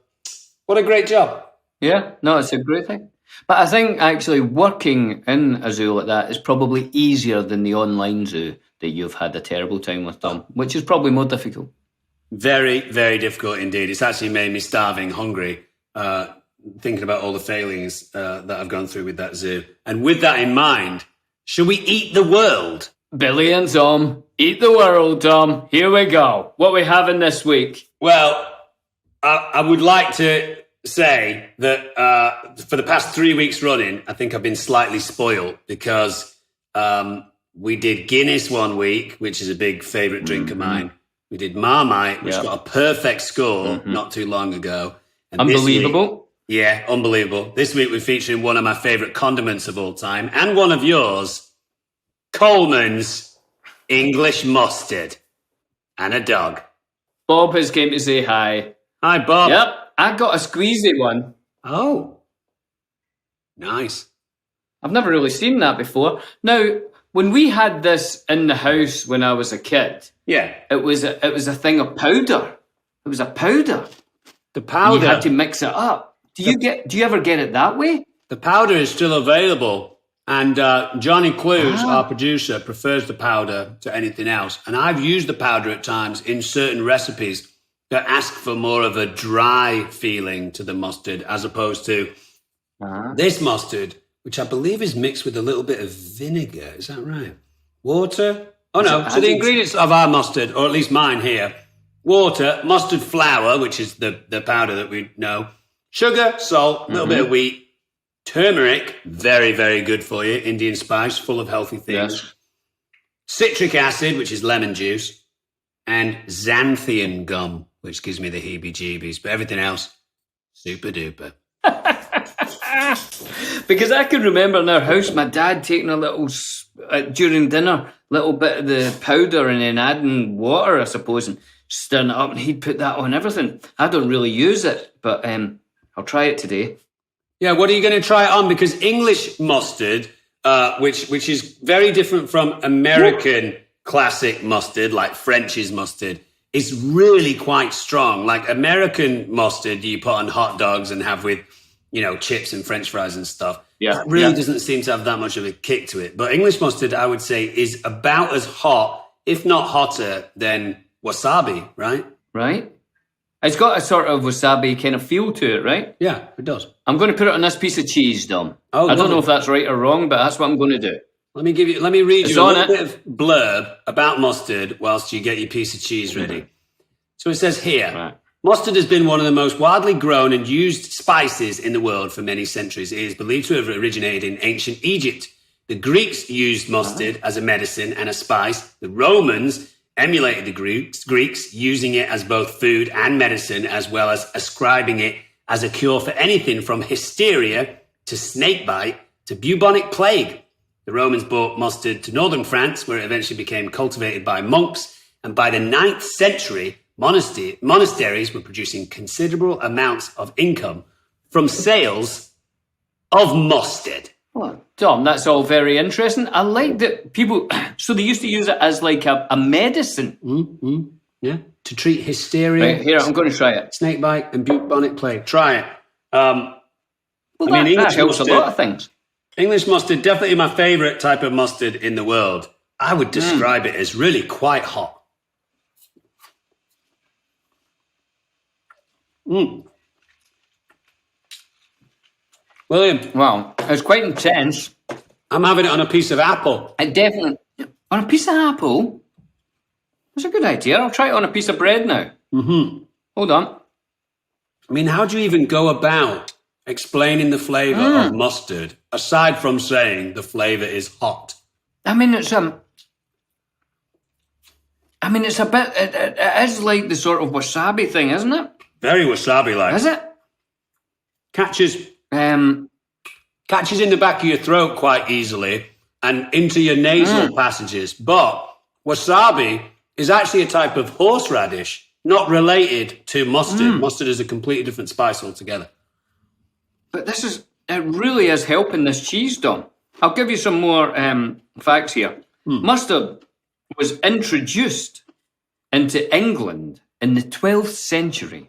what a great job. Yeah, no, it's a great thing. But I think actually working in a zoo like that is probably easier than the online zoo that you've had a terrible time with, Tom, which is probably more difficult. Very, very difficult indeed. It's actually made me starving hungry, thinking about all the failings that I've gone through with that zoo. And with that in mind, should we eat the world? Billy and Tom, eat the world, Tom. Here we go. What are we having this week? Well, I would like to say that for the past 3 weeks running, I think I've been slightly spoiled because we did Guinness one week, which is a big favourite drink of mine. We did Marmite, which got a perfect score not too long ago. And Unbelievable. Unbelievable. This week we're featuring one of my favourite condiments of all time and one of yours, Colman's English mustard, and a dog. Bob has came to say hi. Hi, Bob. Yep, I got a squeezy one. Oh, nice. I've never really seen that before. Now, when we had this in the house when I was a kid, Yeah. it was a thing of powder. It was a powder. The powder. You had to mix it up. Do you ever get it that way? The powder is still available. And Johnny Clues, our producer, prefers the powder to anything else. And I've used the powder at times in certain recipes that ask for more of a dry feeling to the mustard as opposed to this mustard, which I believe is mixed with a little bit of vinegar. Is that right? Water? Oh, no. So the ingredients of our mustard, or at least mine here, water, mustard flour, which is the powder that we know, sugar, salt, a little bit of wheat, turmeric, very, very good for you, Indian spice, full of healthy things. Yes. Citric acid, which is lemon juice, and xanthium gum, which gives me the heebie-jeebies. But everything else, super duper. Because I can remember in our house, my dad taking a little, during dinner, little bit of the powder and then adding water, I suppose, and stirring it up, and he'd put that on everything. I don't really use it, but I'll try it today. Yeah, what are you going to try it on? Because English mustard, which is very different from American classic mustard, like French's mustard, is really quite strong. Like American mustard you put on hot dogs and have with, chips and French fries and stuff. Yeah, that really doesn't seem to have that much of a kick to it. But English mustard, I would say, is about as hot, if not hotter, than wasabi, right? Right? It's got a sort of wasabi kind of feel to it, right? Yeah, it does. I'm going to put it on this piece of cheese, Dom. Oh, I don't know if that's right or wrong, but that's what I'm going to do. Let me read It's you a on little it. bit of blurb about mustard whilst you get your piece of cheese ready. So it says here, Right. Mustard has been one of the most widely grown and used spices in the world for many centuries. It is believed to have originated in ancient Egypt. The Greeks used mustard as a medicine and a spice. The Romans emulated the Greeks, using it as both food and medicine, as well as ascribing it as a cure for anything from hysteria to snakebite to bubonic plague. The Romans brought mustard to northern France, where it eventually became cultivated by monks. And by the 9th century, monasteries were producing considerable amounts of income from sales of mustard. Well, Dom, that's all very interesting. I like that people, so they used to use it as like a medicine. Yeah, to treat hysteria. Right, here, I'm going to try it. Snakebite and bubonic plague. Try it. Well, English that helps mustard, a lot of things. English mustard, definitely my favourite type of mustard in the world. I would describe it as really quite hot. William, Wow, it's quite intense. I'm having it on a piece of apple. I definitely, on a piece of apple, that's a good idea. I'll try it on a piece of bread now. Hold on. I mean, how do you even go about explaining the flavour of mustard, aside from saying the flavour is hot? I mean, it's a bit, it is like the sort of wasabi thing, isn't it? Very wasabi-like. Is it? Catches in the back of your throat quite easily and into your nasal passages. But wasabi is actually a type of horseradish, not related to mustard. Mustard is a completely different spice altogether. But it really is helping this cheese, Dom. I'll give you some more facts here. Mustard was introduced into England in the 12th century.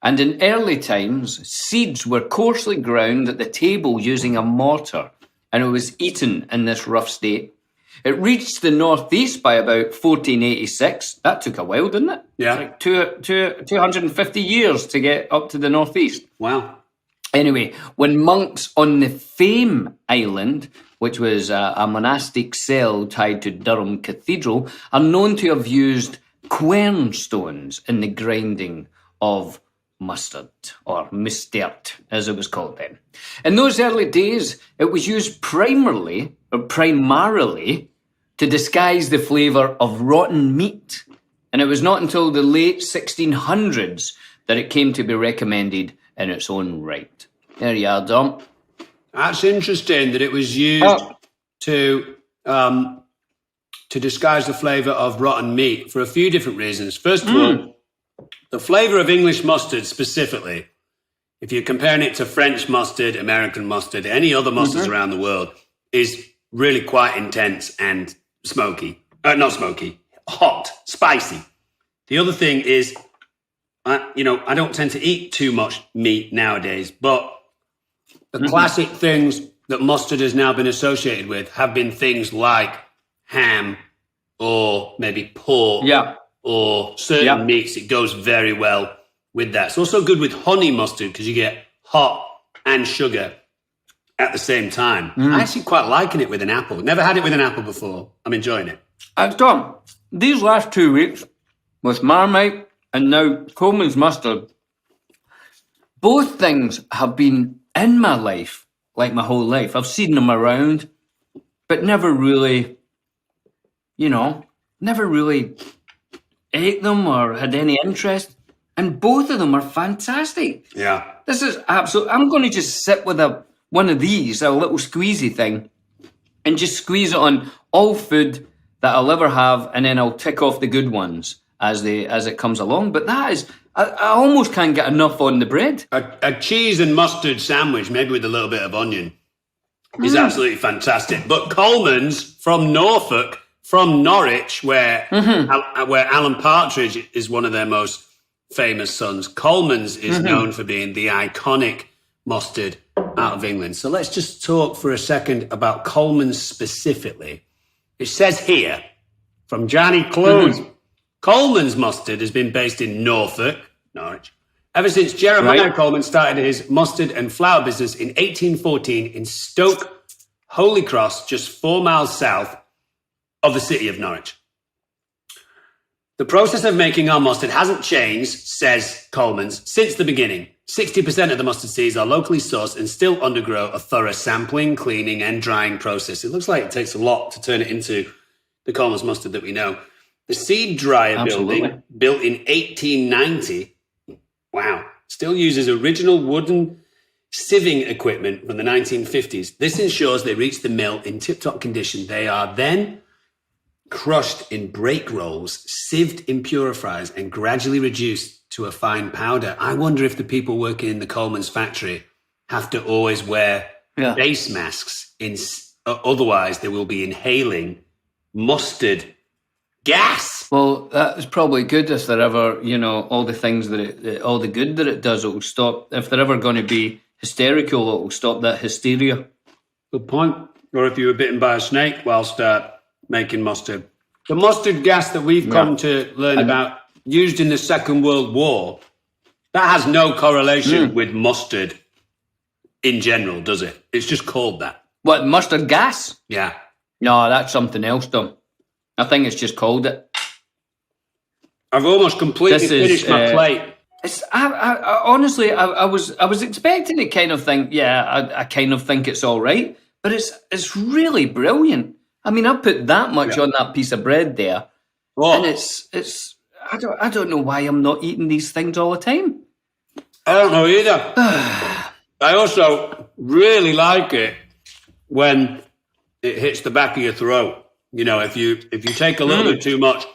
And in early times, seeds were coarsely ground at the table using a mortar, and it was eaten in this rough state. It reached the northeast by about 1486. That took a while, didn't it? Yeah. Like 250 years to get up to the northeast. Wow. Anyway, when monks on the Fame Island, which was a monastic cell tied to Durham Cathedral, are known to have used quernstones in the grinding of mustard, or mustard, as it was called then. In those early days, it was used primarily to disguise the flavour of rotten meat. And it was not until the late 1600s that it came to be recommended in its own right. There you are, Dom. That's interesting that it was used to disguise the flavour of rotten meat for a few different reasons. First of all, The flavour of English mustard specifically, if you're comparing it to French mustard, American mustard, any other mustards around the world, is really quite intense and smoky. Not smoky, hot, spicy. The other thing is, I don't tend to eat too much meat nowadays, but the classic things that mustard has now been associated with have been things like ham or maybe pork or certain meats. It goes very well with that. It's also good with honey mustard because you get hot and sugar at the same time. I actually quite liking it with an apple. Never had it with an apple before. I'm enjoying it. Tom, these last 2 weeks with Marmite and now Colman's mustard, both things have been in my life, like my whole life. I've seen them around, but never really, ate them or had any interest. And both of them are fantastic. Yeah. This is absolute. I'm going to just sit with one of these, a little squeezy thing, and just squeeze it on all food that I'll ever have, and then I'll tick off the good ones as it comes along. But that is, I almost can't get enough on the bread. A cheese and mustard sandwich, maybe with a little bit of onion, is absolutely fantastic. But Colman's from Norfolk, from Norwich, where Alan Partridge is one of their most famous sons. Colman's is known for being the iconic mustard out of England. So let's just talk for a second about Colman's specifically. It says here, from Johnny Close, Colman's mustard has been based in Norfolk, Norwich, ever since Jeremiah Colman started his mustard and flour business in 1814 in Stoke Holy Cross, just 4 miles south of the city of Norwich. The process of making our mustard hasn't changed, says Colman's, since the beginning. 60% of the mustard seeds are locally sourced and still undergo a thorough sampling, cleaning, and drying process. It looks like it takes a lot to turn it into the Colman's mustard that we know. The seed dryer building, built in 1890, still uses original wooden sieving equipment from the 1950s. This ensures they reach the mill in tip-top condition. They are then crushed in break rolls, sieved in purifiers, and gradually reduced to a fine powder. I wonder if the people working in the Colman's factory have to always wear face masks. Otherwise, they will be inhaling mustard gas. Well, that is probably good if they're ever, all the things all the good that it does, it will stop. If they're ever going to be hysterical, it will stop that hysteria. Good point. Or if you were bitten by a snake whilst making mustard. The mustard gas that we've come to learn about, used in the Second World War, that has no correlation with mustard in general, does it? It's just called that. What, mustard gas? Yeah. No, that's something else, Tom. I think it's just called it. I've almost completely finished my plate. Honestly, I was expecting it kind of thing. Yeah, I kind of think it's all right, but it's really brilliant. I mean, I put that much on that piece of bread there, and it's. I don't know why I'm not eating these things all the time. I don't know either. I also really like it when it hits the back of your throat. If you take a little bit too much,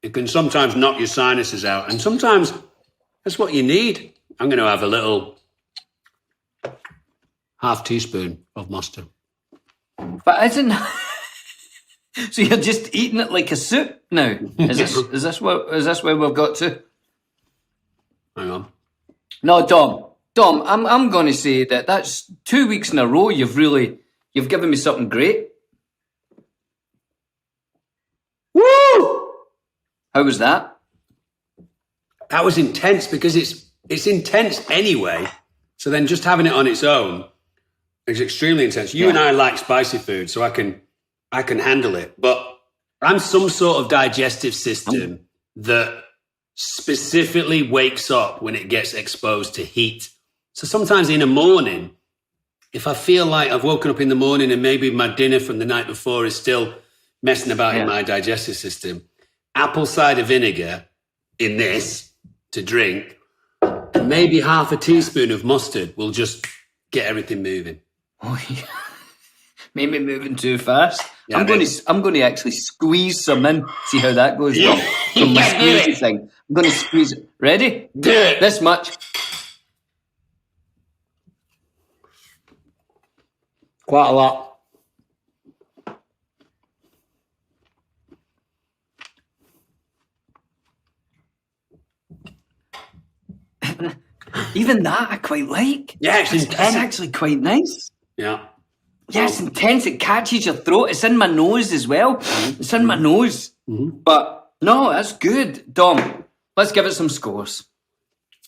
it can sometimes knock your sinuses out, and sometimes that's what you need. I'm going to have a little half teaspoon of mustard. But isn't so you're just eating it like a soup now? Is this where we've got to? Hang on. No, Tom, I'm going to say that's 2 weeks in a row. You've given me something great. Woo! How was that? That was intense because it's intense anyway. So then just having it on its own is extremely intense. You and I like spicy food, so I can handle it. But I'm some sort of digestive system that specifically wakes up when it gets exposed to heat. So sometimes in the morning, if I feel like I've woken up in the morning and maybe my dinner from the night before is still messing about in my digestive system, apple cider vinegar in this to drink, and maybe half a teaspoon of mustard will just get everything moving. Oh, yeah. Maybe moving too fast. Yeah, I'm going to actually squeeze some in. See how that goes. Yeah. From my squeezy thing. I'm going to squeeze it. Ready? Do it. This much. Quite a lot. Even that I quite like. Yeah, it's intense. actually quite nice. Yeah. Yeah, it's intense. It catches your throat. It's in my nose as well. It's in my nose. But no, that's good. Dom, let's give it some scores.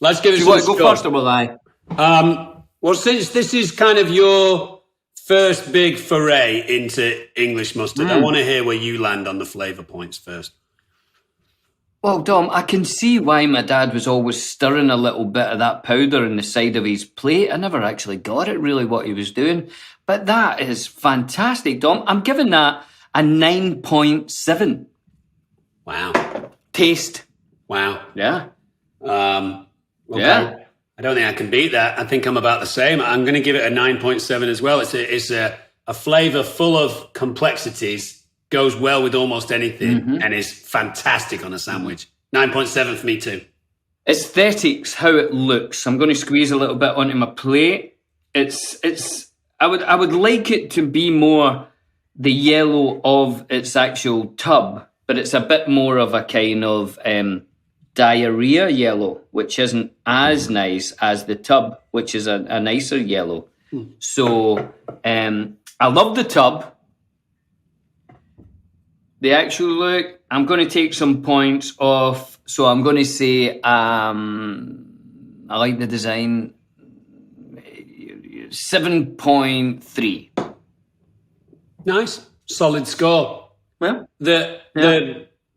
Let's give it Do you some want to go score. first or will I? Well, since this is kind of your first big foray into English mustard, I want to hear where you land on the flavour points first. Well, Dom, I can see why my dad was always stirring a little bit of that powder in the side of his plate. I never actually got it really what he was doing. But that is fantastic, Dom. I'm giving that a 9.7. Wow. Taste. Wow. Yeah. Okay. Yeah. I don't think I can beat that. I think I'm about the same. I'm going to give it a 9.7 as well. It's a flavour full of complexities, goes well with almost anything, and is fantastic on a sandwich. 9.7 for me too. Aesthetics, how it looks. I'm going to squeeze a little bit onto my plate. I would like it to be more the yellow of its actual tub, but it's a bit more of a kind of diarrhea yellow, which isn't as nice as the tub, which is a nicer yellow. So I love the tub. The actual look, I'm going to take some points off. So I'm going to say I like the design. 7.3. Nice. Solid score. Well, The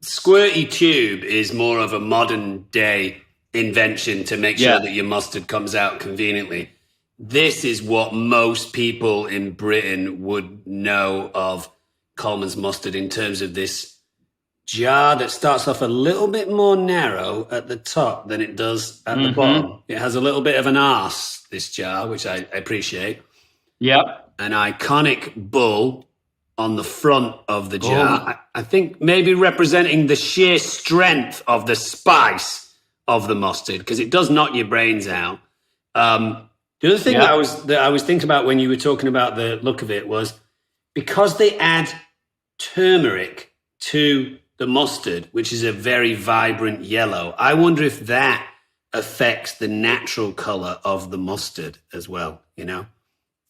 squirty tube is more of a modern day invention to make sure that your mustard comes out conveniently. This is what most people in Britain would know of Colman's mustard in terms of this jar that starts off a little bit more narrow at the top than it does at the bottom. It has a little bit of an arse, this jar, which I appreciate. yep. An iconic bull on the front of the jar. I think maybe representing the sheer strength of the spice of the mustard, because it does knock your brains out. The other thing that I was thinking about when you were talking about the look of it was because they add turmeric to the mustard, which is a very vibrant yellow. I wonder if that affects the natural color of the mustard as well, you know?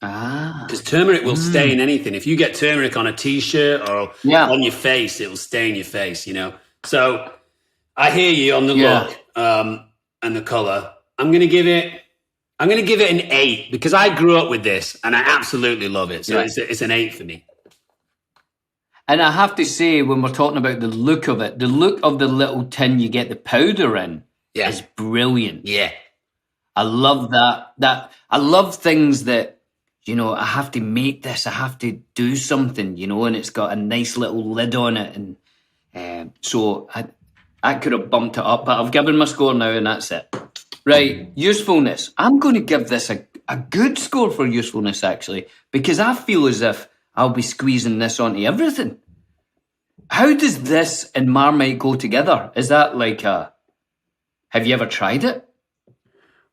Because turmeric will stain anything. If you get turmeric on a t-shirt or on your face, it will stain your face, you know? So I hear you on the look and the color. I'm going to give it an 8 because I grew up with this and I absolutely love it. So it's an 8 for me. And I have to say, when we're talking about the look of it, the look of the little tin you get the powder in is brilliant. Yeah. I love that. I love things that, you know, I have to make this, I have to do something, you know, and it's got a nice little lid on it. And so I could have bumped it up, but I've given my score now and that's it. Right, usefulness. I'm going to give this a good score for usefulness, actually, because I feel as if I'll be squeezing this onto everything. How does this and Marmite go together? Is that like have you ever tried it?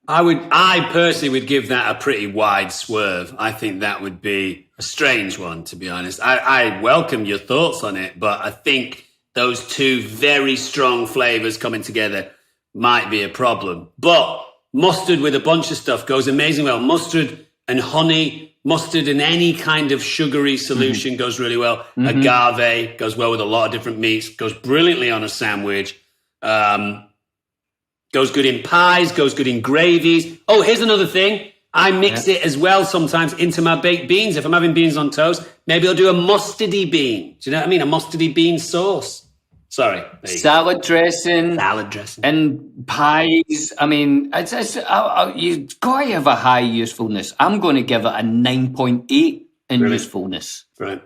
I personally would give that a pretty wide swerve. I think that would be a strange one, to be honest. I welcome your thoughts on it, but I think those two very strong flavors coming together might be a problem. But mustard with a bunch of stuff goes amazing well. Mustard and honey, mustard in any kind of sugary solution goes really well. Agave goes well with a lot of different meats, goes brilliantly on a sandwich. Goes good in pies, goes good in gravies. Oh, here's another thing. I mix it as well sometimes into my baked beans. If I'm having beans on toast, maybe I'll do a mustardy bean. Do you know what I mean? A mustardy bean sauce. Sorry. Salad dressing. Salad dressing. And pies. I mean, you've got to have a high usefulness. I'm going to give it a 9.8 in usefulness. Right.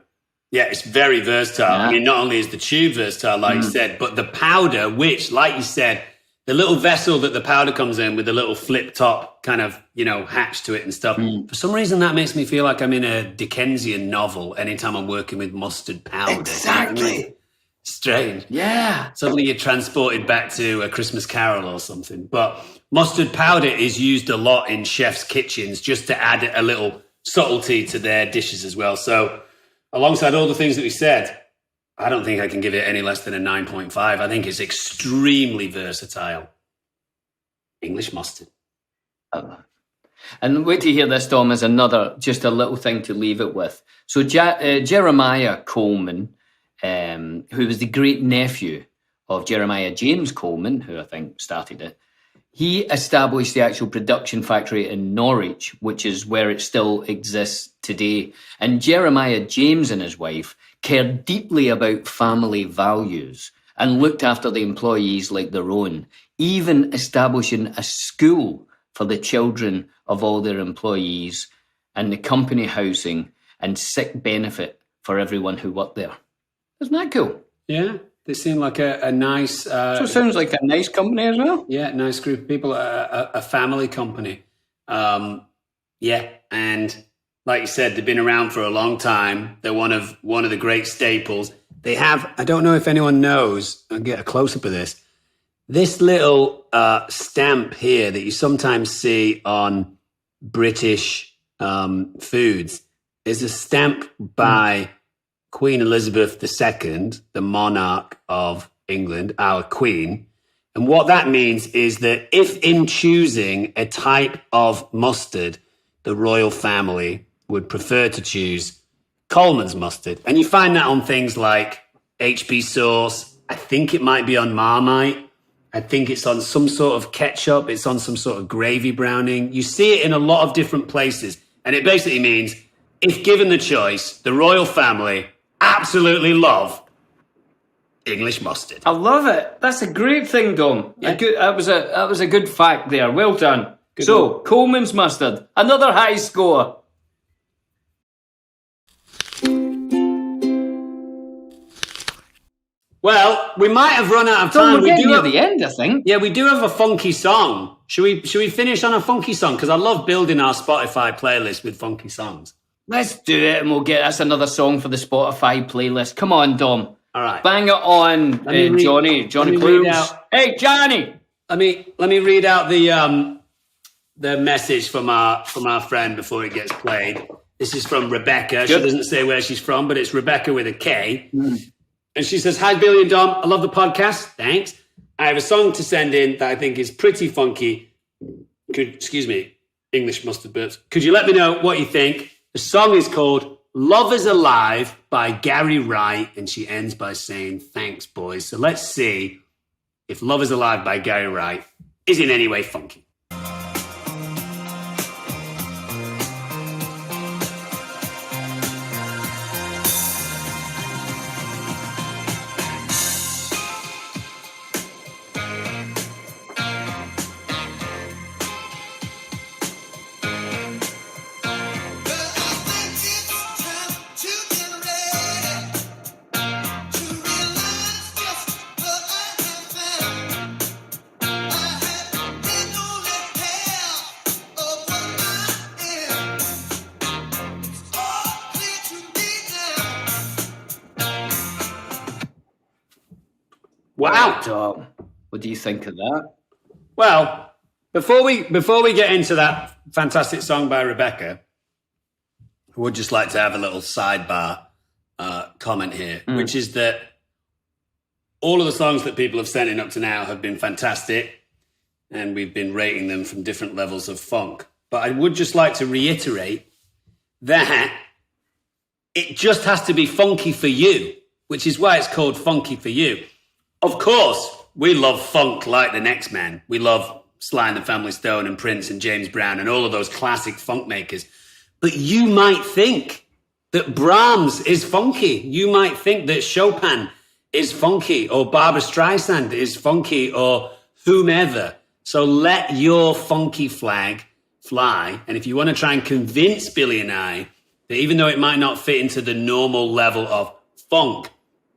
Yeah, it's very versatile. I mean, not only is the tube versatile, like you said, but the powder, which, like you said, the little vessel that the powder comes in with the little flip top kind of, hatch to it and stuff. For some reason, that makes me feel like I'm in a Dickensian novel anytime I'm working with mustard powder. Exactly. You know what I mean? Strange. Yeah. Suddenly you're transported back to A Christmas Carol or something. But mustard powder is used a lot in chefs' kitchens just to add a little subtlety to their dishes as well. So alongside all the things that we said, I don't think I can give it any less than a 9.5. I think it's extremely versatile. English mustard. And wait to hear this, Tom, is just a little thing to leave it with. So Jeremiah Colman, who was the great nephew of Jeremiah James Colman, who I think started it, he established the actual production factory in Norwich, which is where it still exists today. And Jeremiah James and his wife cared deeply about family values and looked after the employees like their own, even establishing a school for the children of all their employees and the company housing and sick benefit for everyone who worked there. Isn't that cool? Yeah, they seem like a nice... So it sounds like a nice company as well. Yeah, nice group of people, a family company. Yeah, and like you said, they've been around for a long time. They're one of the great staples. They have, I don't know if anyone knows, I'll get a close-up of this little stamp here that you sometimes see on British foods is a stamp by Queen Elizabeth II, the monarch of England, our queen. And what that means is that if in choosing a type of mustard, the royal family would prefer to choose Colman's mustard. And you find that on things like HB sauce. I think it might be on Marmite. I think it's on some sort of ketchup. It's on some sort of gravy browning. You see it in a lot of different places. And it basically means if given the choice, the royal family absolutely love English mustard. I love it. That's a great thing, Dom. Yeah. That was a good fact there. Well done. Good so, one. Colman's mustard, another high score. Well, we might have run out of Dom, time. we're getting near have, the end, I think. Yeah, we do have a funky song. Should we finish on a funky song? Because I love building our Spotify playlist with funky songs. Let's do it, and that's another song for the Spotify playlist. Come on, Dom. All right. Bang it on, Johnny Clues. Hey, Johnny. Let me read out the message from our friend before it gets played. This is from Rebecca. Good. She doesn't say where she's from, but it's Rebecca with a K. And she says, "Hi, Billy and Dom. I love the podcast. Thanks. I have a song to send in that I think is pretty funky. Excuse me, English mustard birds. Could you let me know what you think? The song is called Love is Alive by Gary Wright." And she ends by saying, "Thanks, boys." So let's see if Love is Alive by Gary Wright is in any way funky. Wow. Dom, what do you think of that? Well, before we get into that fantastic song by Rebecca, I would just like to have a little sidebar comment here, which is that all of the songs that people have sent in up to now have been fantastic, and we've been rating them from different levels of funk. But I would just like to reiterate that it just has to be funky for you, which is why it's called Funky for You. Of course, we love funk like the next man. We love Sly and the Family Stone and Prince and James Brown and all of those classic funk makers. But you might think that Brahms is funky. You might think that Chopin is funky, or Barbra Streisand is funky, or whomever. So let your funky flag fly. And if you want to try and convince Billy and I that even though it might not fit into the normal level of funk,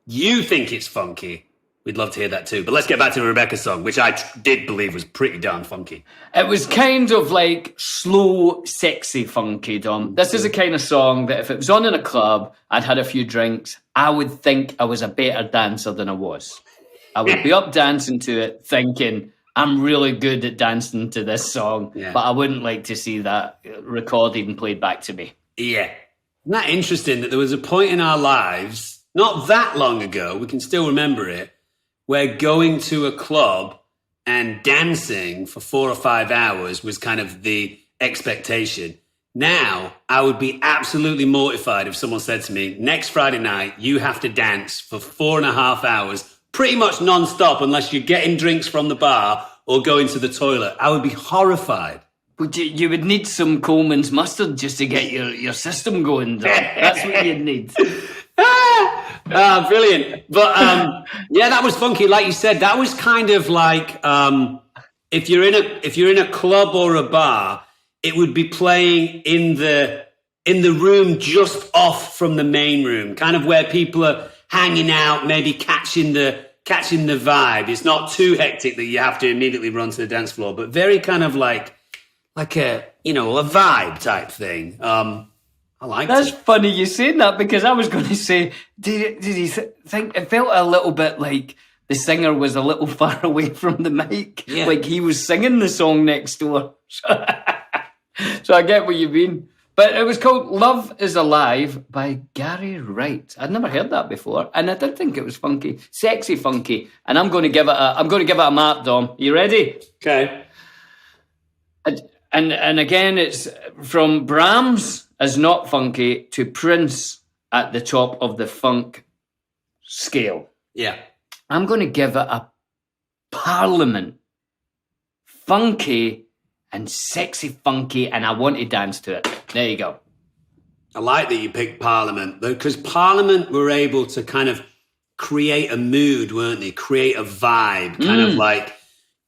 you think it's funky, we'd love to hear that too. But let's get back to Rebecca's song, which I did believe was pretty darn funky. It was kind of like slow, sexy, funky, Dom. This is a kind of song that if it was on in a club, I'd had a few drinks, I would think I was a better dancer than I was. I would be up dancing to it thinking, I'm really good at dancing to this song, but I wouldn't like to see that recorded and played back to me. Yeah. Isn't that interesting that there was a point in our lives, not that long ago, we can still remember it, where going to a club and dancing for 4 or 5 hours was kind of the expectation. Now, I would be absolutely mortified if someone said to me, next Friday night, you have to dance for 4.5 hours, pretty much non-stop, unless you're getting drinks from the bar or going to the toilet. I would be horrified. But you would need some Colman's mustard just to get your system going, Dom. That's what you'd need. Brilliant. But yeah, that was funky. Like you said, that was kind of like if you're in a club or a bar, it would be playing in the room just off from the main room, kind of where people are hanging out, maybe catching the vibe. It's not too hectic that you have to immediately run to the dance floor, but very kind of like a vibe type thing. I liked That's it. funny you saying that, because I was going to say, did you think it felt a little bit like the singer was a little far away from the mic, like he was singing the song next door. So I get what you mean. But it was called Love is Alive by Gary Wright. I'd never heard that before, and I did think it was funky, sexy funky. And I'm going to give it a map, Dom. You ready? Okay. And again, it's from Brahms as not funky to Prince at the top of the funk scale. Yeah. I'm going to give it a Parliament. Funky and sexy funky, and I want to dance to it. There you go. I like that you picked Parliament, because Parliament were able to kind of create a mood, weren't they? Create a vibe, kind of like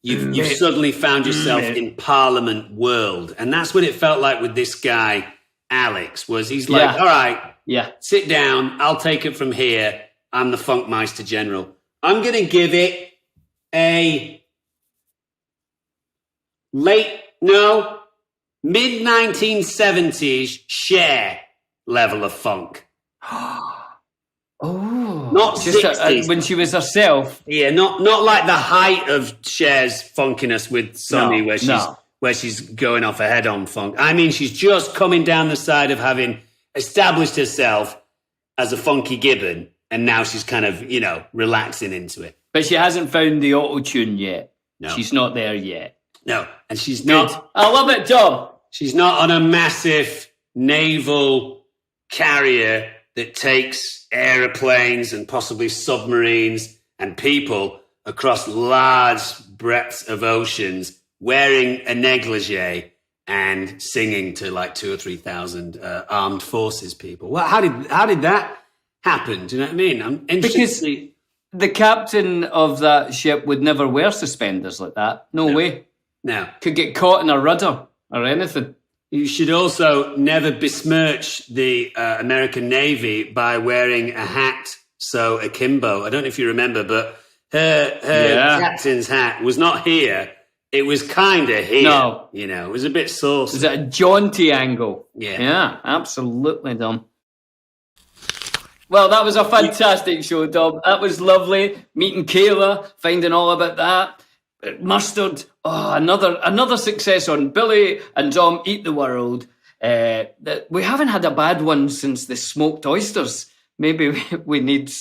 you've suddenly found yourself in Parliament world. And that's what it felt like with this guy, Alex, was he's like, all right, sit down, I'll take it from here. I'm the Funkmeister General. I'm going to give it a mid-1970s Cher level of funk. Oh, not just 60s. When she was herself. Yeah, not like the height of Cher's funkiness with Sunny, where she's going off her head on funk. I mean, she's just coming down the side of having established herself as a funky gibbon, and now she's kind of, relaxing into it. But she hasn't found the auto-tune yet. No. She's not there yet. No, and she's not. I love it, Tom. She's not on a massive naval carrier that takes aeroplanes and possibly submarines and people across large breadths of oceans, wearing a negligee and singing to like 2,000 or 3,000 armed forces people. Well, how did that happen? Do you know what I mean? I'm interested. Because the captain of that ship would never wear suspenders like that. No way. No. Could get caught in a rudder or anything. You should also never besmirch the American Navy by wearing a hat so akimbo. I don't know if you remember, but her captain's hat was not here. It was kind of here. No. It was a bit saucy. It was at a jaunty angle. Yeah. Yeah, absolutely, Dom. Well, that was a fantastic show, Dom. That was lovely. Meeting Kayla, finding all about that. Mustard. Oh, another success on Billy and Dom Eat the World. We haven't had a bad one since the smoked oysters. Maybe we need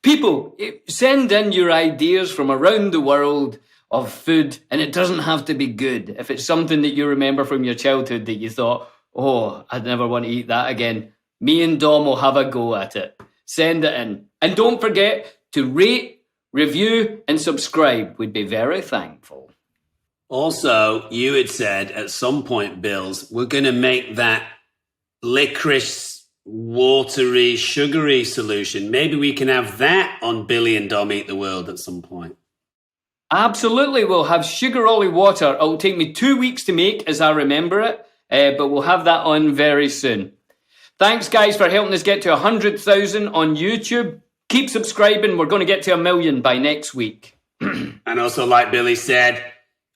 people send in your ideas from around the world of food, and it doesn't have to be good. If it's something that you remember from your childhood that you thought, oh, I'd never want to eat that again, me and Dom will have a go at it. Send it in. And don't forget to rate, review, and subscribe. We'd be very thankful. Also, you had said at some point, Bills, we're going to make that licorice, watery, sugary solution. Maybe we can have that on Billy and Dom Eat the World at some point. Absolutely. We'll have sugar ollie water. It'll take me 2 weeks to make, as I remember it, but we'll have that on very soon. Thanks, guys, for helping us get to 100,000 on YouTube. keep subscribing. We're going to get to 1 million by next week. And also, like Billy said,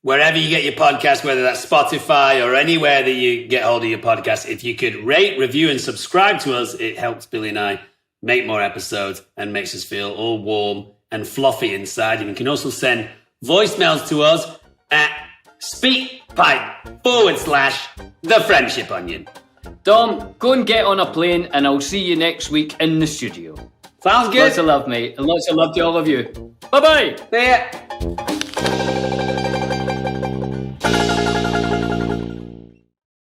wherever you get your podcast, whether that's Spotify or anywhere that you get hold of your podcast, if you could rate, review, and subscribe to us, it helps Billy and I make more episodes and makes us feel all warm and fluffy inside. And you can also send voicemails to us at speakpipe.com/The Friendship Onion. Dom, go and get on a plane, and I'll see you next week in the studio. Sounds good. Lots of love, mate, and lots of love to all of you. Bye-bye. See ya.